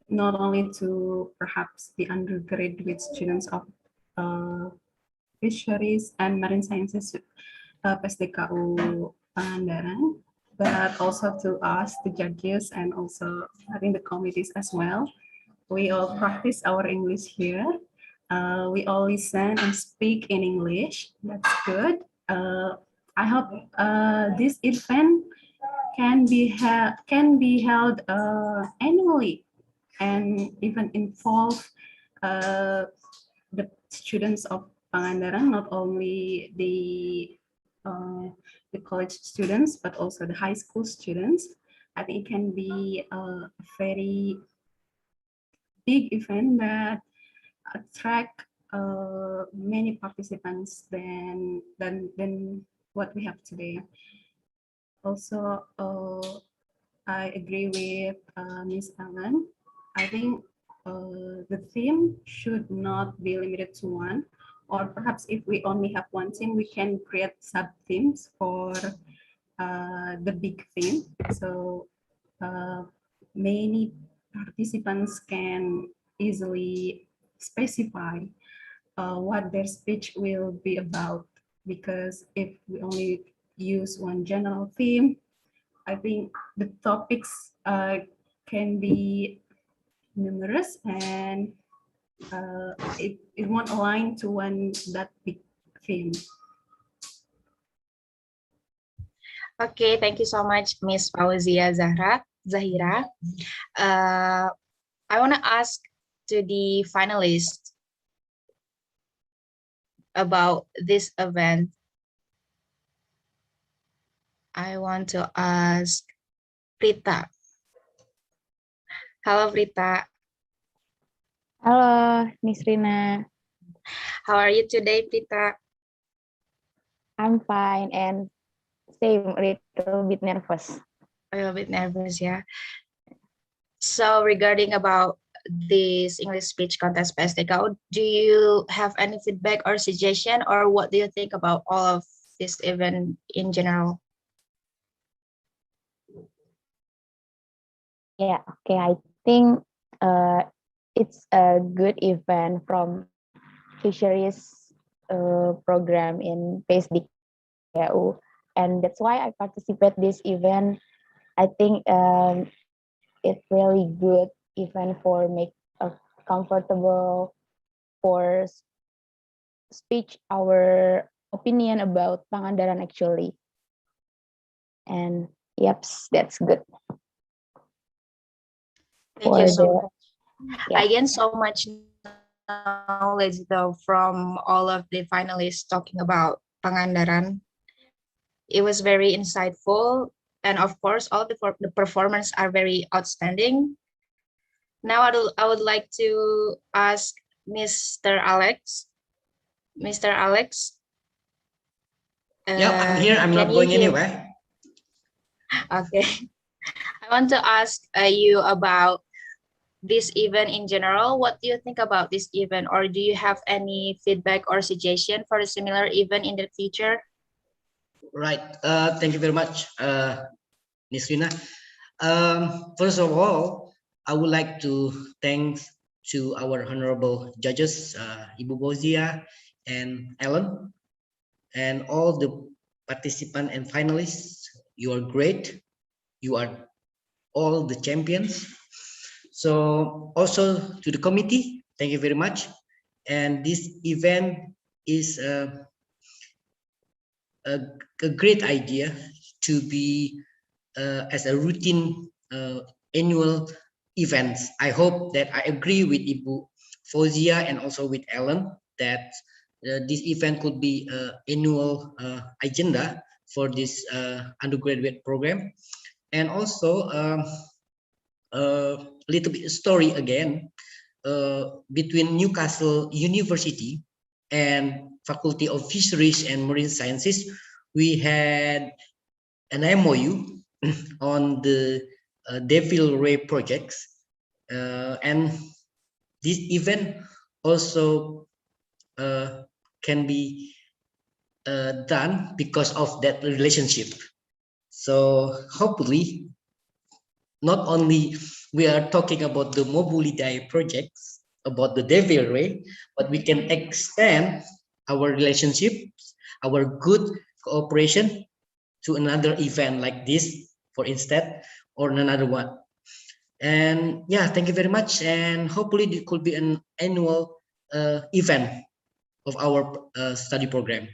not only to perhaps the undergraduate students of fisheries and marine sciences PSDKU Pangandaran, but also to us, the judges, and also I think the committees as well. We all practice our English here. We all listen and speak in English. That's good. I hope this event can be held annually and even involve the students of Pangandaran, not only the college students, but also the high school students. I think it can be a very big event that attract many participants than what we have today. Also, I agree with Ms. Ellen. I think the theme should not be limited to one, or perhaps if we only have one theme, we can create sub-themes for the big theme. So many participants can easily specify what their speech will be about, because if we only use one general theme, I think the topics can be numerous, and it won't align to that big theme. Okay, thank you so much, Miss Fauzia Zahira. I want to ask to the finalists about this event. I want to ask Prita. Hello, Prita. Halo, Nisrina. How are you today, Prita? I'm fine and same, a little bit nervous. A little bit nervous, yeah. So regarding about this English speech contest PSDKU, do you have any feedback or suggestion, or what do you think about all of this event in general? Yeah, okay. I think it's a good event from fisheries program in PSDKU, and that's why I participate this event. I think it's really good event for make a comfortable for speech our opinion about Pangandaran actually. And yep, that's good. Thank you so the, much. yeah. I gained so much knowledge though from all of the finalists talking about Pangandaran. It was very insightful, and of course, all the performance are very outstanding. Now I would like to ask Mr. Alex. Mr. Alex. Yeah, I'm here. I'm not going anywhere. Okay. I want to ask you about this event in general. What do you think about this event, or do you have any feedback or suggestion for a similar event in the future? Right. Thank you very much, Nisrina. First of all, I would like to thank to our honorable judges, Ibu Fauzia and Ellen, and all the participants and finalists. You are great. You are all the champions. So also to the committee, thank you very much. And this event is a great idea to be as a routine annual events. I hope that I agree with Ibu Fauzia and also with Ellen that this event could be annual agenda for this undergraduate program. And also a little bit story again between Newcastle University and Faculty of Fisheries and Marine Sciences. We had an MOU on the Devil Ray projects, and this event also can be done because of that relationship. So hopefully, not only we are talking about the Mobulidae projects, about the Devil Ray, but we can extend our relationship, our good cooperation to another event like this, for instance, or another one. And yeah, thank you very much. And hopefully it could be an annual event of our study program.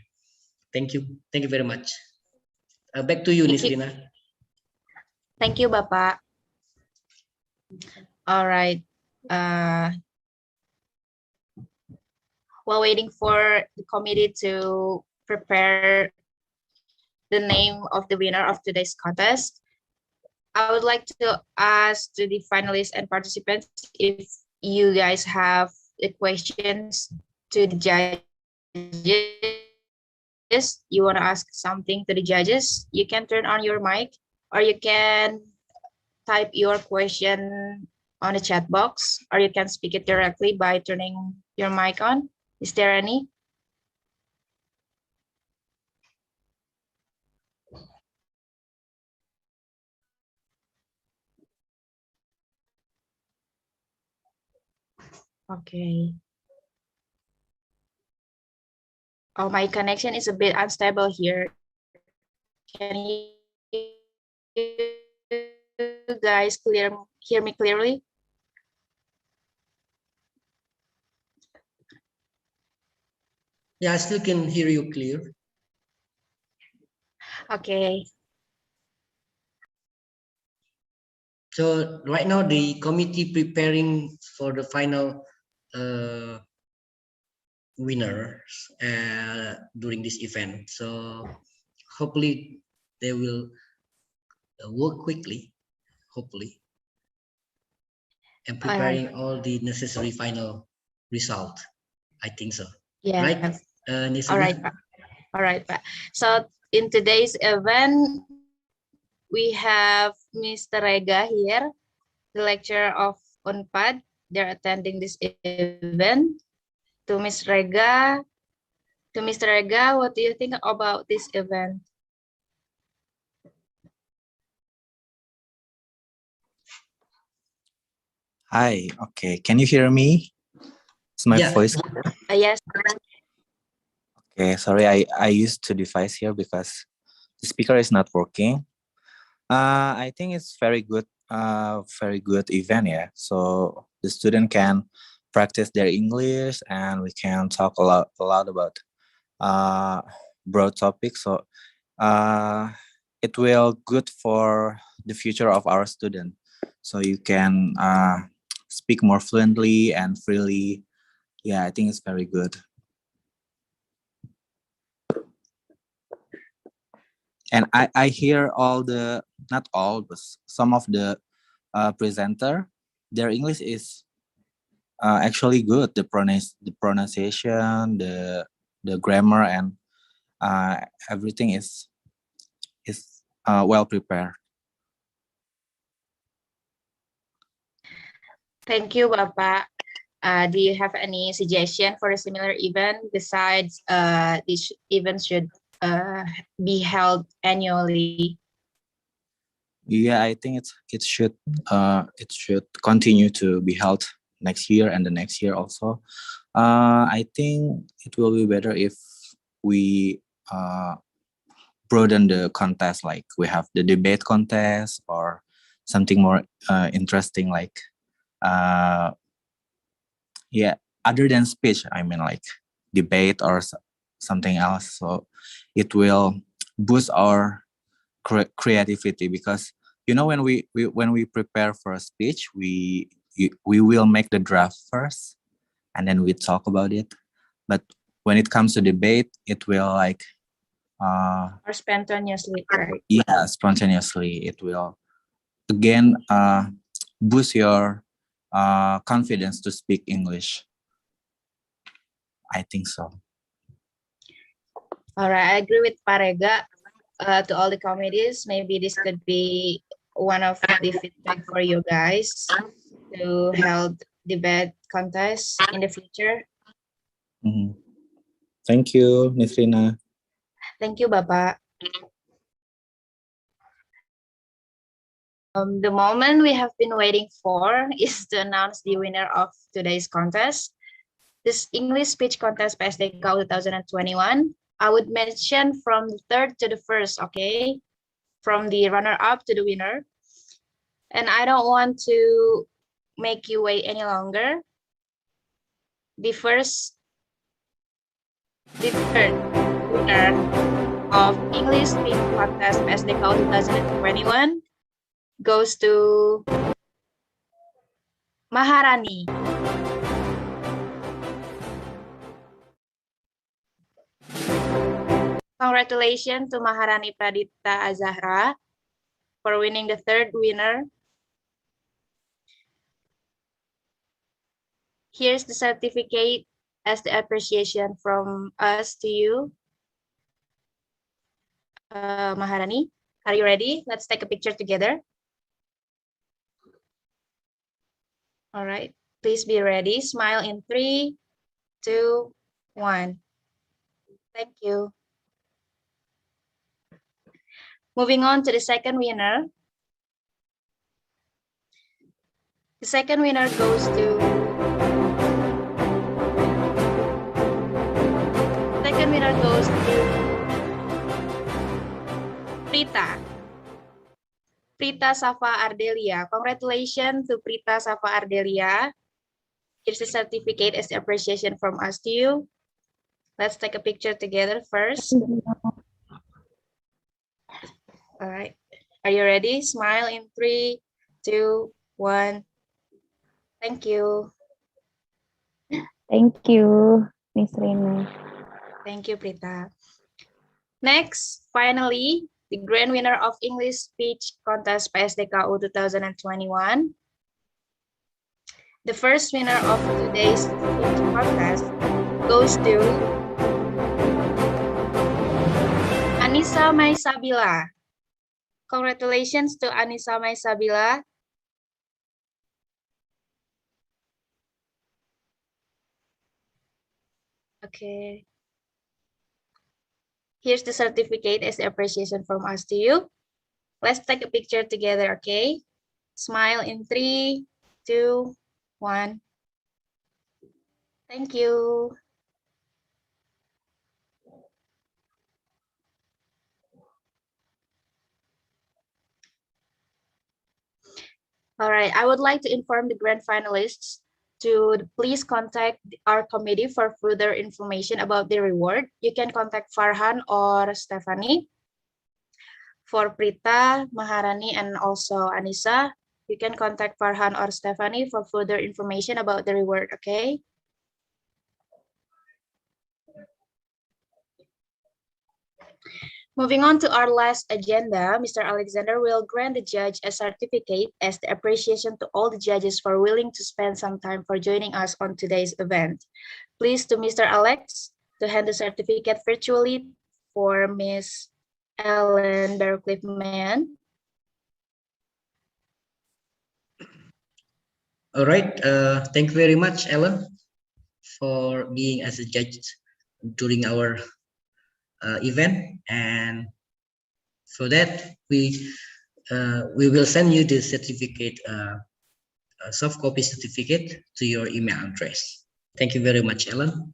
Thank you. Thank you very much. Back to you, Nisrina. Thank you, Bapak. All right. While waiting for the committee to prepare the name of the winner of today's contest, I would like to ask to the finalists and participants if you guys have the questions to the judges, you want to ask something to the judges, you can turn on your mic or you can type your question on the chat box, or you can speak it directly by turning your mic on. Is there any? Okay. Oh, my connection is a bit unstable here. Can you guys hear me clearly? Yeah, I still can hear you clear. Okay. So right now the committee preparing for the final winners during this event. So hopefully they will work quickly, hopefully, and preparing all the necessary final result. I think so. Yeah. Right, All right, Pak. All right, Pak. So in today's event, we have Mr. Rega here, the lecturer of UNPAD. They're attending this event. To Ms. Rega, to Mr. Rega, what do you think about this event? Hi, okay. Can you hear me? Is my voice? Yes. Okay, sorry, I used two device here because the speaker is not working. I think it's very good event, yeah. So the student can practice their English and we can talk a lot about broad topics. So it will good for the future of our student. So you can speak more fluently and freely. Yeah, I think it's very good. And I hear all the, not all, but some of the presenter, their English is actually good. The pronunciation, the grammar, and everything is well prepared. Thank you, Bapak. Do you have any suggestion for a similar event besides this event should be held annually? Yeah, I think it should continue to be held next year and the next year also. I think it will be better if we broaden the contest, like we have the debate contest or something more interesting, like yeah, other than speech, I mean like debate or something else. So it will boost our creativity, because you know when we prepare for a speech, we will make the draft first and then we talk about it. But when it comes to debate, it will like or spontaneously, right? Yeah, spontaneously. It will again boost your confidence to speak English. I think so. All right, I agree with Parega. To all the committees, maybe this could be one of the feedback for you guys to held debate contest in the future. Thank you, Nisrina. Thank you, Bapak. The moment we have been waiting for is to announce the winner of today's contest. This English speech contest PSDKU 2021. I would mention from the third to the first, okay? From the runner-up to the winner. And I don't want to make you wait any longer. The third winner of English speech contest PSDKU 2021 goes to Maharani. Congratulations to Maharani Pradipta Azahra for winning the third winner. Here's the certificate as the appreciation from us to you. Maharani, are you ready? Let's take a picture together. All right, please be ready. Smile in 3, 2, 1. Thank you. Moving on to the second winner. The second winner goes to Prita. Prita Safa Ardelia. Congratulations to Prita Safa Ardelia. Here's a certificate as appreciation from us to you. Let's take a picture together first. All right. Are you ready? Smile in 3, 2, 1. Thank you. Thank you, Miss Rina. Thank you, Prita. Next, finally, the grand winner of English Speech Contest PSDKU 2021. The first winner of today's speech contest goes to Anissa Maisabila. Congratulations to Anissa Maisabila. Okay. Here's the certificate as appreciation from us to you. Let's take a picture together, okay? Smile in 3, 2, 1. Thank you. All right, I would like to inform the grand finalists to please contact our committee for further information about the reward. You can contact Farhan or Stephanie. For Prita, Maharani, and also Anissa, you can contact Farhan or Stephanie for further information about the reward, okay? Moving on to our last agenda, Mr. Alexander will grant the judge a certificate as the appreciation to all the judges for willing to spend some time for joining us on today's event. Please to Mr. Alex to hand the certificate virtually for Ms. Ellen Berkeley-Mann. All right. Thank you very much, Ellen, for being as a judge during our event, and for that we will send you the certificate, a soft copy certificate to your email address. Thank you very much, Ellen.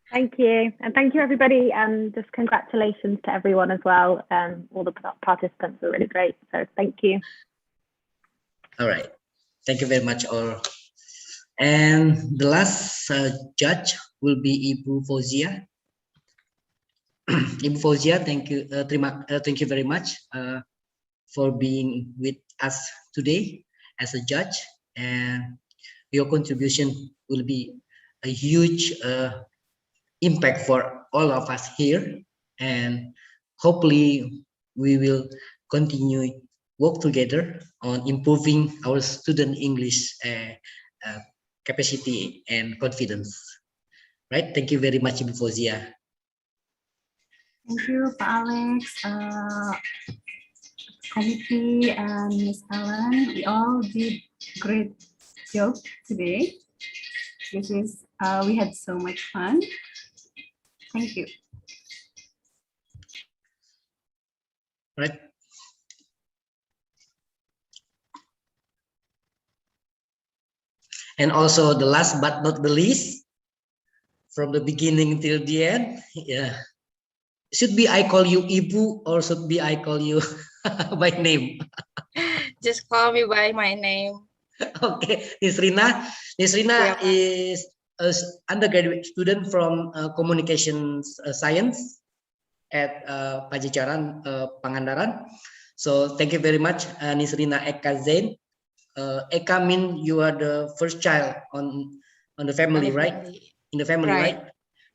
Thank you, and thank you everybody, and just congratulations to everyone as well. All the participants were really great, so thank you. All right, thank you very much all. And the last judge will be Ibu Fauzia. Ibu Fauzia, thank you, thank you very much for being with us today as a judge, and your contribution will be a huge impact for all of us here, and hopefully we will continue work together on improving our student English capacity and confidence. Right? Thank you very much, Ibu Fauzia. Thank you, Pak Alex, committee, and Ms. Ellen. We all did great job today. We had so much fun. Thank you. Right. And also the last but not the least, from the beginning till the end, yeah. Should be I call you Ibu or should be I call you by name? Just call me by my name. Okay, Nisrina. Nisrina is an undergraduate student from communications science at Pajajaran, Pangandaran. So thank you very much, Nisrina Eka Zain. Eka mean you are the first child on the family, right? In the family, right?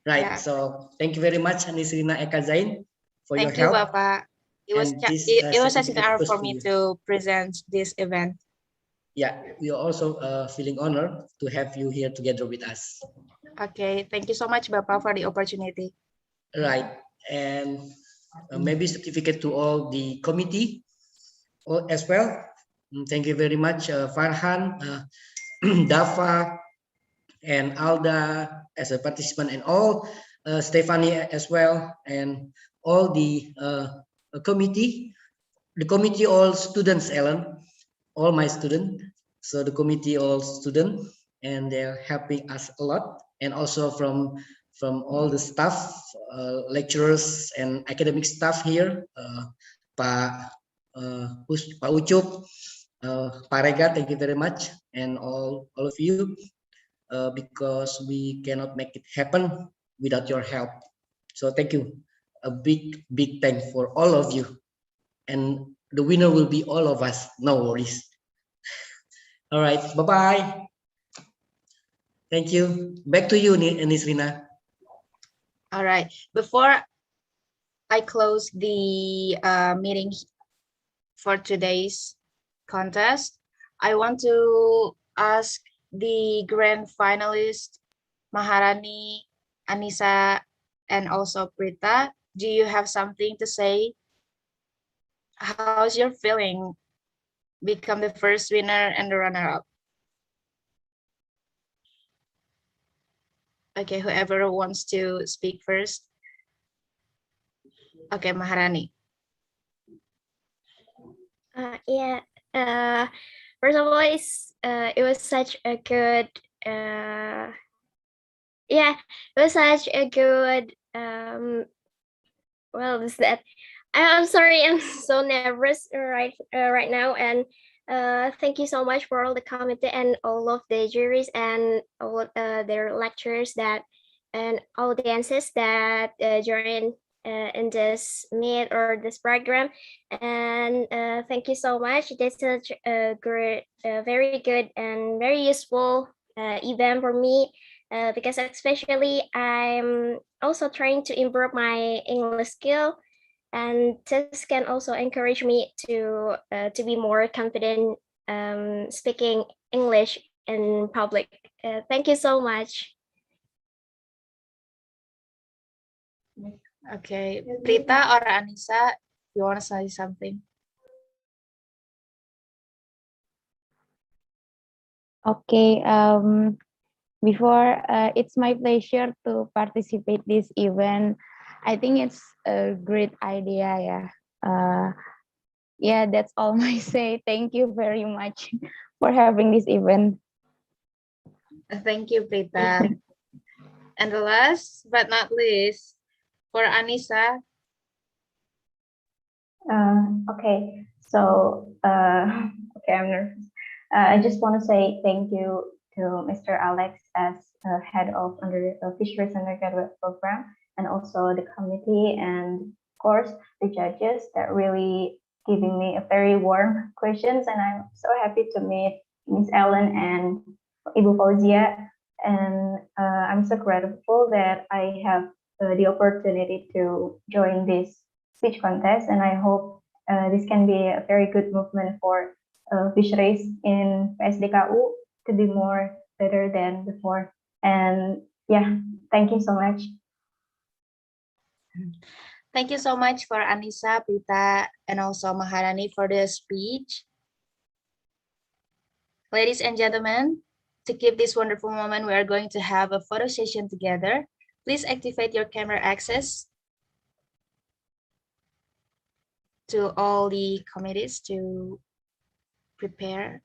Right. Yeah. So thank you very much, Nisrina Eka Zain, for your help. Thank you, Bapak. It was such an honor for me to present this event. yeah, we are also feeling honored to have you here together with us. Okay, thank you so much, Bapak, for the opportunity. Right, and maybe certificate to all the committee as well. Thank you very much, Farhan, Dafa, and Alda as a participant, and all Stephanie as well, and all the committee, all students, Ellen, all my students. So the committee all student, and they're helping us a lot, and also from all the staff, lecturers and academic staff here, Pak Pak Ucup, Pak Rega, thank you very much, and all of you, because we cannot make it happen without your help. So thank you, a big thank for all of you, and the winner will be all of us. No worries. All right, bye-bye. Thank you. Back to you, Nisrina. All right, before I close the meeting for today's contest, I want to ask the grand finalists, Maharani, Anissa, and also Prita, do you have something to say? How's your feeling? Become the first winner and the runner-up. Okay, whoever wants to speak first. Okay, Maharani. Yeah. First of all, it was such a good. Yeah, it was such a good. Well, is that? I'm sorry, I'm so nervous right now, and thank you so much for all the committee and all of the juries and all their lecturers that and audiences that join in this meet or this program, and thank you so much. This is such a great, very good and very useful event for me. Because especially I'm also trying to improve my English skill, and this can also encourage me to be more confident speaking English in public. Thank you so much. Okay, Prita or Anissa, you want to say something? Okay, before it's my pleasure to participate this event. I think it's a great idea. Yeah, that's all I say. Thank you very much for having this event. Thank you, Prita. And the last but not least, for Anissa. Okay, so okay, I'm nervous. I just want to say thank you to Mr. Alex as head of Fisheries Undergraduate Program, and also the committee, and of course the judges that really giving me a very warm questions. And I'm so happy to meet Miss Ellen and Ibu Fauzia, and I'm so grateful that I have the opportunity to join this speech contest, and I hope this can be a very good movement for fisheries in PSDKU to be more better than before. And yeah, thank you so much. Thank you so much for Anissa, Prita, and also Maharani for the speech. Ladies and gentlemen, to keep this wonderful moment, we are going to have a photo session together. Please activate your camera access to all the committees to prepare.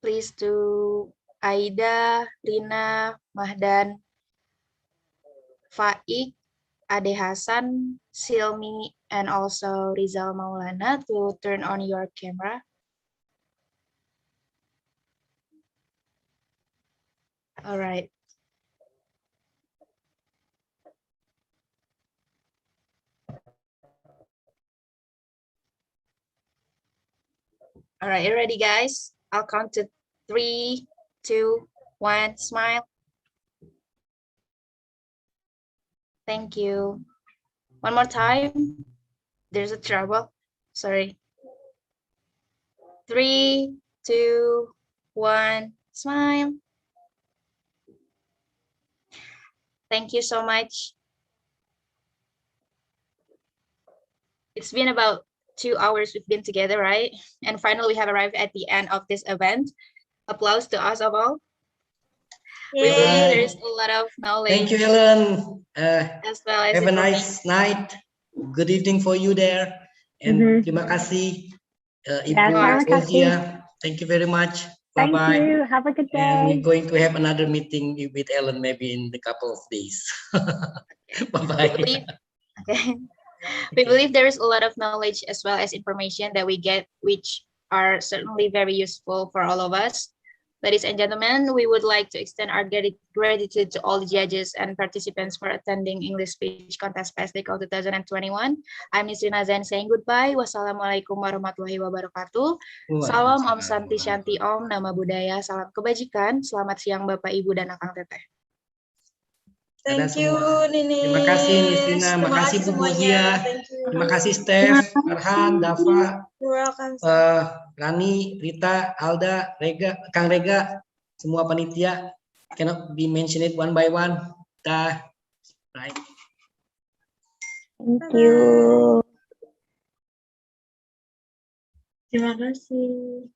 Please to Aida, Lina, Mahdan, Faik, Ade Hasan, Silmi, and also Rizal Maulana to turn on your camera. All right. All right, you ready, guys? I'll count to 3, 2, 1, smile. Thank you. One more time. There's a trouble. Sorry. 3, 2, 1, smile. Thank you so much. It's been about 2 hours we've been together, right? And finally, we have arrived at the end of this event. Applause to us of all. We believe there is a lot of knowledge. Thank you, Helen. As well as have a nice night. Good evening for you there. And terima kasih, Ibu Fauzia. Thank you very much. Thank Bye-bye. you. Have a good day. And we're going to have another meeting with Ellen maybe in a couple of days. Bye-bye. Okay. We believe there is a lot of knowledge as well as information that we get, which are certainly very useful for all of us. Ladies and gentlemen, we would like to extend our gratitude to all the judges and participants for attending English Speech Contest PSDKU 2021. I'm Nisrina Zain saying goodbye. Wassalamualaikum warahmatullahi wabarakatuh. Salam Om Santi Shanti Om, nama budaya, salam kebajikan. Selamat siang Bapak, Ibu, dan Akang Teteh. Thank you, Nini. Terima kasih, Nisrina. Terima kasih, Bu Fauzia. Terima kasih, Steph, Farhan, Dafa, Rani, Rita, Alda, Rega, Kang Rega, semua panitia. Cannot be mentioned one by one. Right. Thank you. Terima kasih.